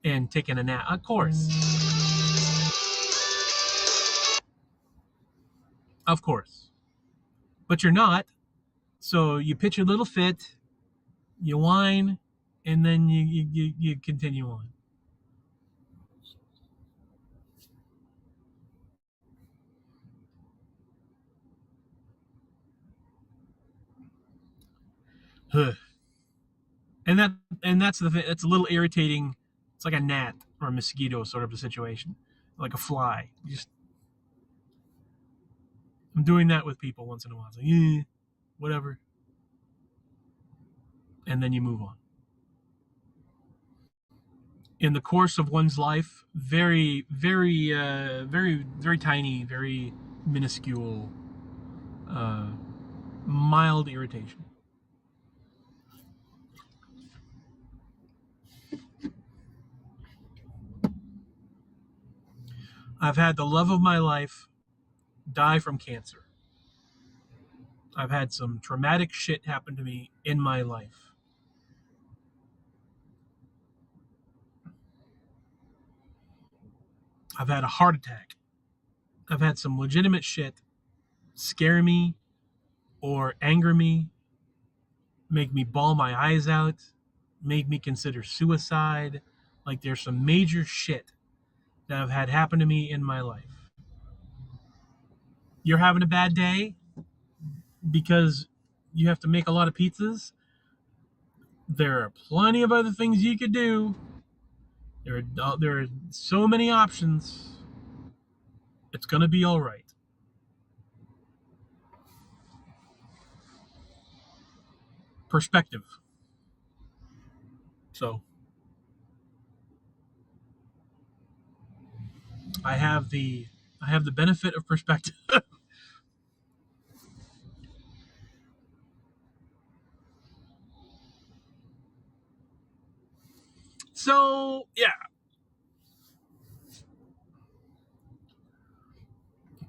and taking a nap. Of course, but you're not. So you pitch a little fit, you whine, and then you continue on. and that and that's the thing. It's a little irritating. It's like a gnat or a mosquito sort of a situation, like a fly. I'm doing that with people once in a while. It's like, whatever, and then you move on. In the course of one's life, very, very, very, very tiny, very minuscule, uh, mild irritation. I've had the love of my life die from cancer. I've had some traumatic shit happen to me in my life. I've had a heart attack. I've had some legitimate shit scare me or anger me, make me bawl my eyes out, make me consider suicide. Like there's some major shit that I've had happen to me in my life. You're having a bad day because you have to make a lot of pizzas. There are plenty of other things you could do. There are so many options. It's gonna be all right. Perspective. So I have the I have the benefit of perspective. So yeah,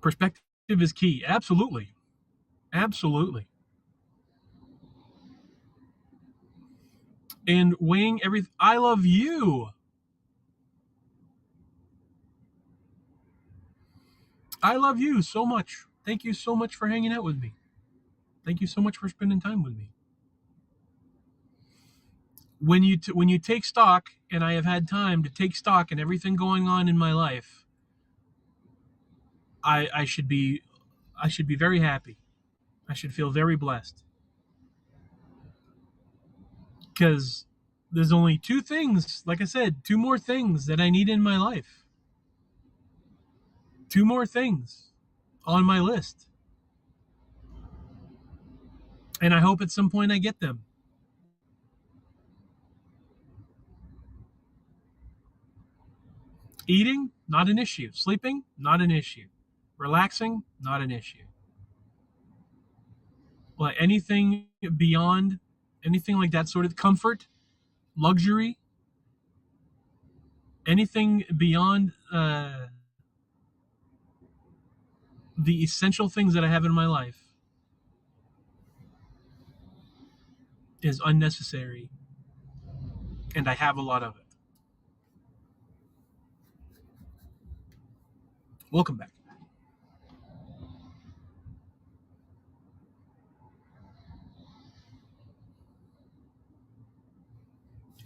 perspective is key. Absolutely, absolutely. And weighing everything. I love you. I love you so much. Thank you so much for hanging out with me. Thank you so much for spending time with me. When you take stock, and I have had time to take stock in everything going on in my life, I should be very happy. I should feel very blessed because there's only two things, like I said, two more things that I need in my life. Two more things on my list. And I hope at some point I get them. Eating, not an issue. Sleeping, not an issue. Relaxing, not an issue. Like anything beyond anything like that sort of comfort, luxury, anything beyond the essential things that I have in my life is unnecessary, and I have a lot of it. Welcome back.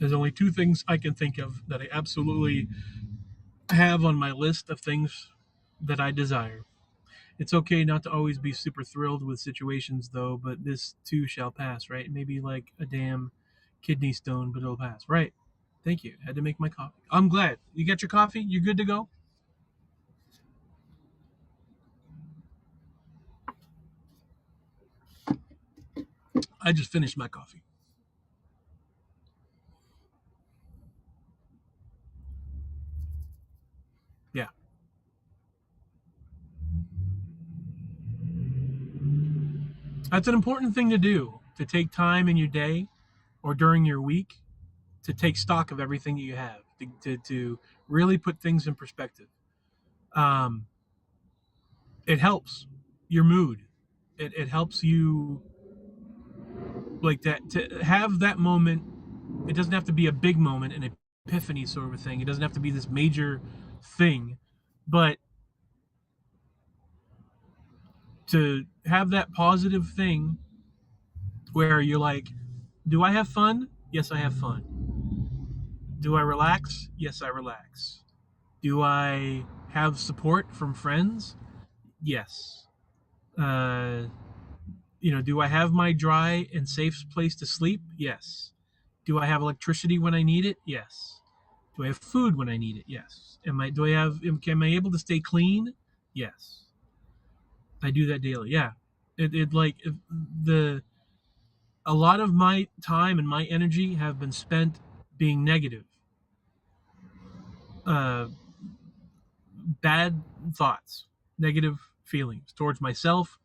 There's only two things I can think of that I absolutely have on my list of things that I desire. It's okay not to always be super thrilled with situations, though, but this too shall pass, right? Maybe like a damn kidney stone, but it'll pass. Right. Thank you. Had to make my coffee. I'm glad. You got your coffee? You good to go? I just finished my coffee. Yeah. That's an important thing to do, to take time in your day or during your week to take stock of everything that you have, to really put things in perspective. Um, it helps your mood. It helps you like that to have that moment. It doesn't have to be a big moment, an epiphany sort of a thing. It doesn't have to be this major thing, but to have that positive thing where you're like, do I have fun? Yes, I have fun. Do I relax? Yes, I relax. Do I have support from friends? Yes. Uh, do I have my dry and safe place to sleep? Yes. Do I have electricity when I need it? Yes. Do I have food when I need it? Yes. Am I able to stay clean? Yes. I do that daily. Yeah. It like the a lot of my time and my energy have been spent being negative. Uh Bad thoughts, negative feelings towards myself,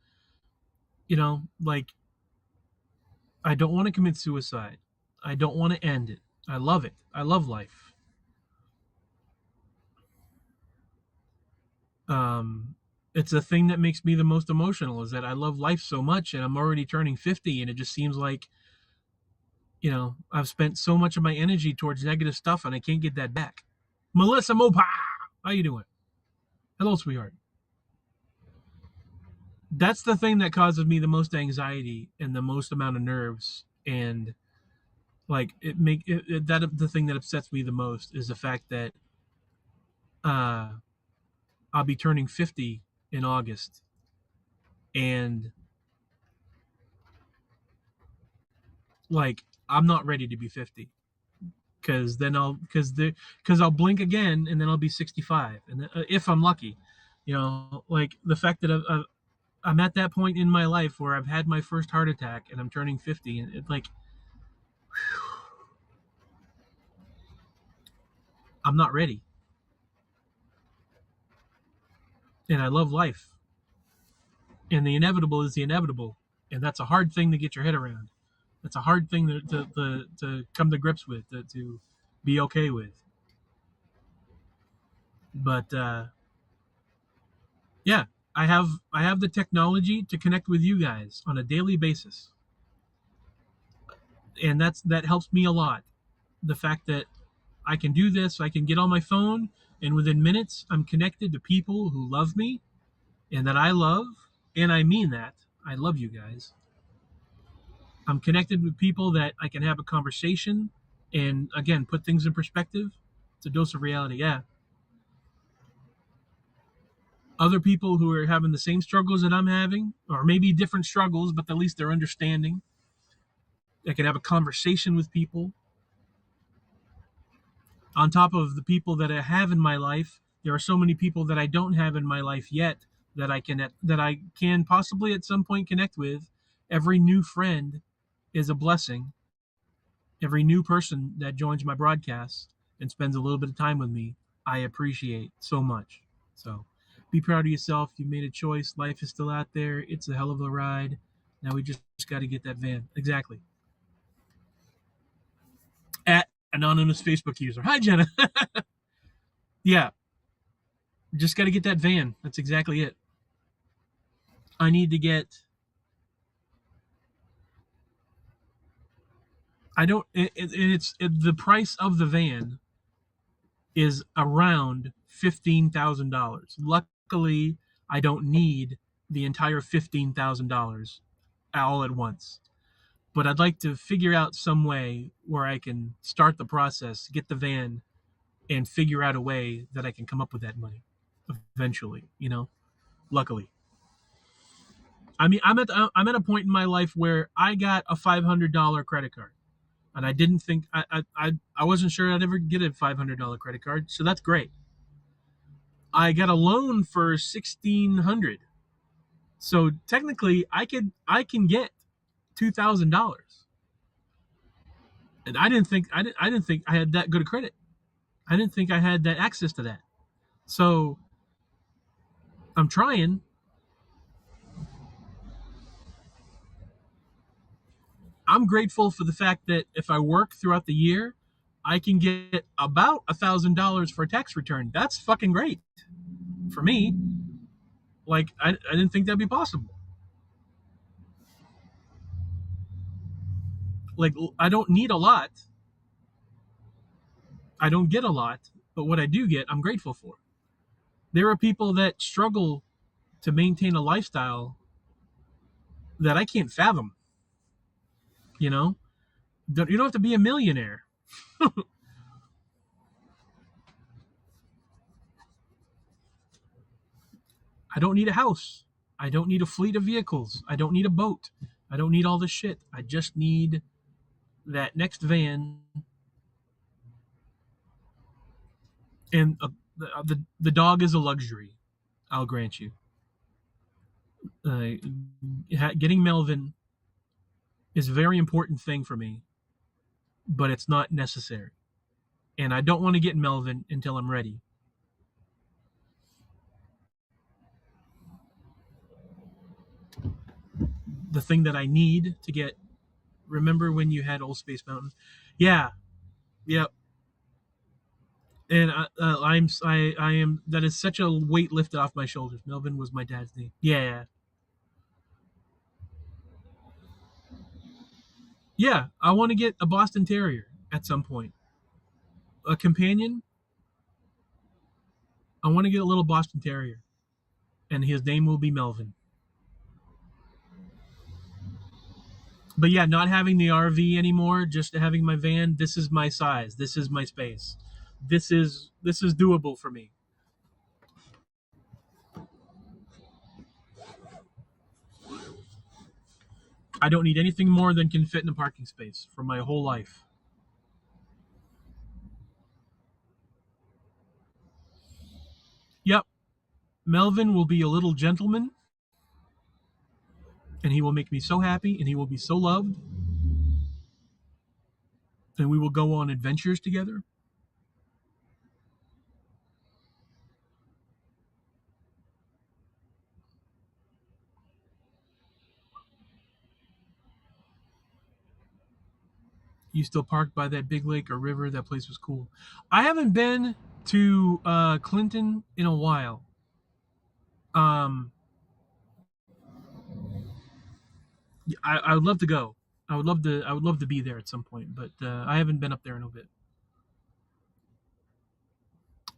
like I don't want to commit suicide. I don't want to end it. I love it. I love life. Um, it's a thing that makes me the most emotional is that I love life so much and I'm already turning 50 and it just seems like, I've spent so much of my energy towards negative stuff and I can't get that back. Melissa Mopa, how you doing? Hello, sweetheart. That's the thing that causes me the most anxiety and the most amount of nerves and like that the thing that upsets me the most is the fact that uh I'll be turning 50 in August and like I'm not ready to be 50 because I'll blink again and then I'll be 65 and then, if I'm lucky, like the fact that I'm at that point in my life where I've had my first heart attack and I'm turning 50 and it's like I'm not ready and I love life and the inevitable is the inevitable and that's a hard thing to get your head around. That's a hard thing to come to grips with, to be okay with. But yeah, I have the technology to connect with you guys on a daily basis, and that helps me a lot. The fact that I can do this, I can get on my phone, and within minutes, I'm connected to people who love me and that I love, and I mean that. I love you guys. I'm connected with people that I can have a conversation and again put things in perspective. It's a dose of reality. Yeah, other people who are having the same struggles that I'm having, or maybe different struggles, but at least they're understanding. I can have a conversation with people. On top of the people that I have in my life, there are so many people that I don't have in my life yet that I can possibly at some point connect with. Every new friend is a blessing. Every new person that joins my broadcast and spends a little bit of time with me, I appreciate so much. So be proud of yourself. You made a choice. Life is still out there. It's a hell of a ride. Now we just got to get that van. Exactly. At anonymous Facebook user. Hi, Jenna. Yeah, just got to get that van. That's exactly it. I need to get. I don't. The price of the van is around $15,000. Luckily, I don't need the entire $15,000 all at once. But I'd like to figure out some way where I can start the process, get the van, and figure out a way that I can come up with that money eventually. Luckily. I mean, I'm at a point in my life where I got a $500 credit card, and I didn't think I wasn't sure I'd ever get a $500 credit card, so that's great. I got a loan for $1,600, so technically I can get $2,000, and I didn't think I had that good a credit. I didn't think I had that access to that. So I'm trying. I'm grateful for the fact that if I work throughout the year, I can get about $1,000 for a tax return. That's fucking great for me. Like I didn't think that'd be possible. Like I don't need a lot. I don't get a lot, but what I do get, I'm grateful for. There are people that struggle to maintain a lifestyle that I can't fathom. You know, you don't have to be a millionaire. I don't need a house. I don't need a fleet of vehicles. I don't need a boat. I don't need all this shit. I just need that next van and the dog is a luxury. I'll grant you. Uh, Getting Melvin is a very important thing for me, but it's not necessary. And I don't want to get Melvin until I'm ready. The thing that I need to get. Remember when you had Old Space Mountain? Yeah, yeah. And I am. That is such a weight lifted off my shoulders. Melvin was my dad's name. Yeah, yeah. I want to get a Boston Terrier at some point. A companion. I want to get a little Boston Terrier, and his name will be Melvin. But yeah, not having the RV anymore, just having my van. This is my size. This is my space. This is doable for me. I don't need anything more than can fit in a parking space for my whole life. Yep, Melvin will be a little gentleman, and he will make me so happy, and he will be so loved, and we will go on adventures together. You still parked by that big lake or river? That place was cool. I haven't been to Clinton in a while. Um, I would love to go. I would love to be there at some point, but I haven't been up there in a bit.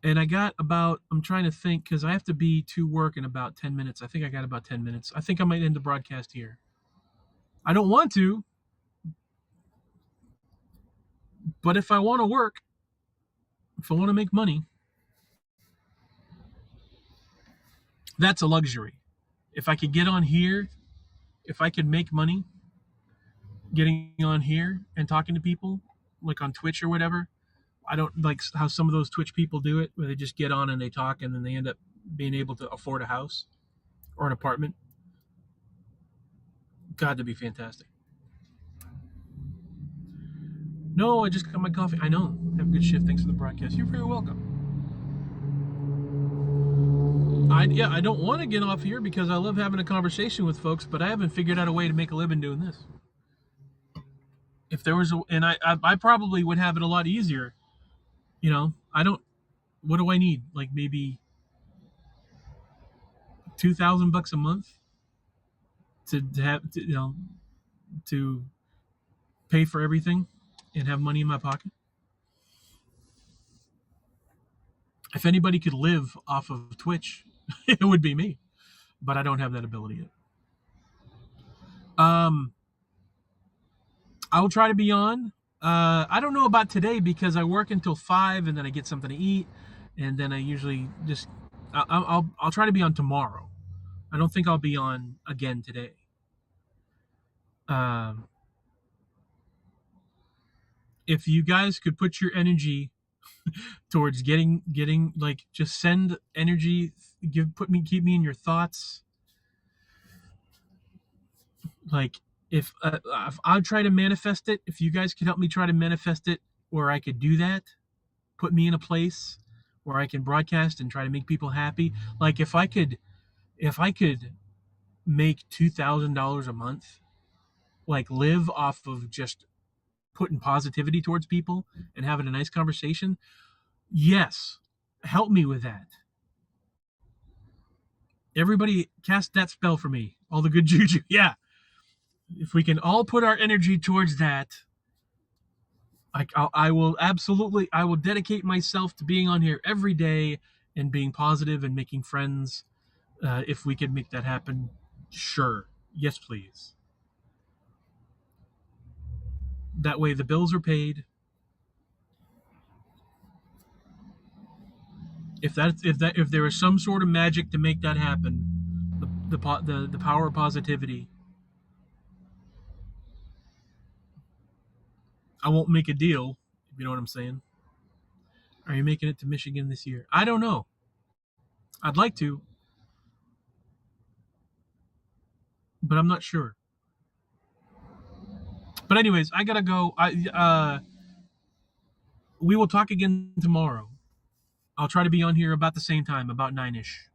And I got about, I'm trying to think because I have to be to work in about 10 minutes. I think I got about 10 minutes. I think I might end the broadcast here. I don't want to, but if I want to work, if I want to make money, that's a luxury. If I could get on here, if I could make money getting on here and talking to people, like on Twitch or whatever, I don't like how some of those Twitch people do it, where they just get on and they talk and then they end up being able to afford a house or an apartment. God, that'd be fantastic. No, I just got my coffee. I know. Have a good shift. Thanks for the broadcast. You're very welcome. I don't want to get off here because I love having a conversation with folks, but I haven't figured out a way to make a living doing this. If there was a, and I probably would have it a lot easier. I don't. What do I need? Like maybe $2,000 a month to have to pay for everything and have money in my pocket. If anybody could live off of Twitch, it would be me. But I don't have that ability yet. I will try to be on. I don't know about today because I work until 5 and then I get something to eat, and then I usually just I'll try to be on tomorrow. I don't think I'll be on again today. If you guys could put your energy towards getting like, just send energy, keep me in your thoughts. Like, if I'll try to manifest it, if you guys could help me try to manifest it where I could do that, put me in a place where I can broadcast and try to make people happy. Like, if I could make $2,000 a month, like live off of just putting positivity towards people and having a nice conversation, yes, help me with that. Everybody cast that spell for me. All the good juju. Yeah. If we can all put our energy towards that, I will absolutely, I will dedicate myself to being on here every day and being positive and making friends. If we could make that happen, sure. Yes, please. That way the bills are paid. If there is some sort of magic to make that happen, the power of positivity. I won't make a deal, if you know what I'm saying. Are you making it to Michigan this year? I don't know. I'd like to, but I'm not sure. But anyways, I gotta go. We will talk again tomorrow. I'll try to be on here about the same time, about 9ish.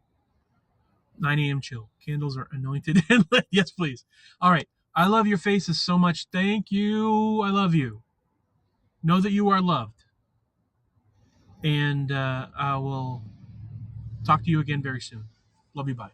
9 a.m. chill. Candles are anointed and lit. Yes, please. All right. I love your faces so much. Thank you. I love you. Know that you are loved. And I will talk to you again very soon. Love you. Bye.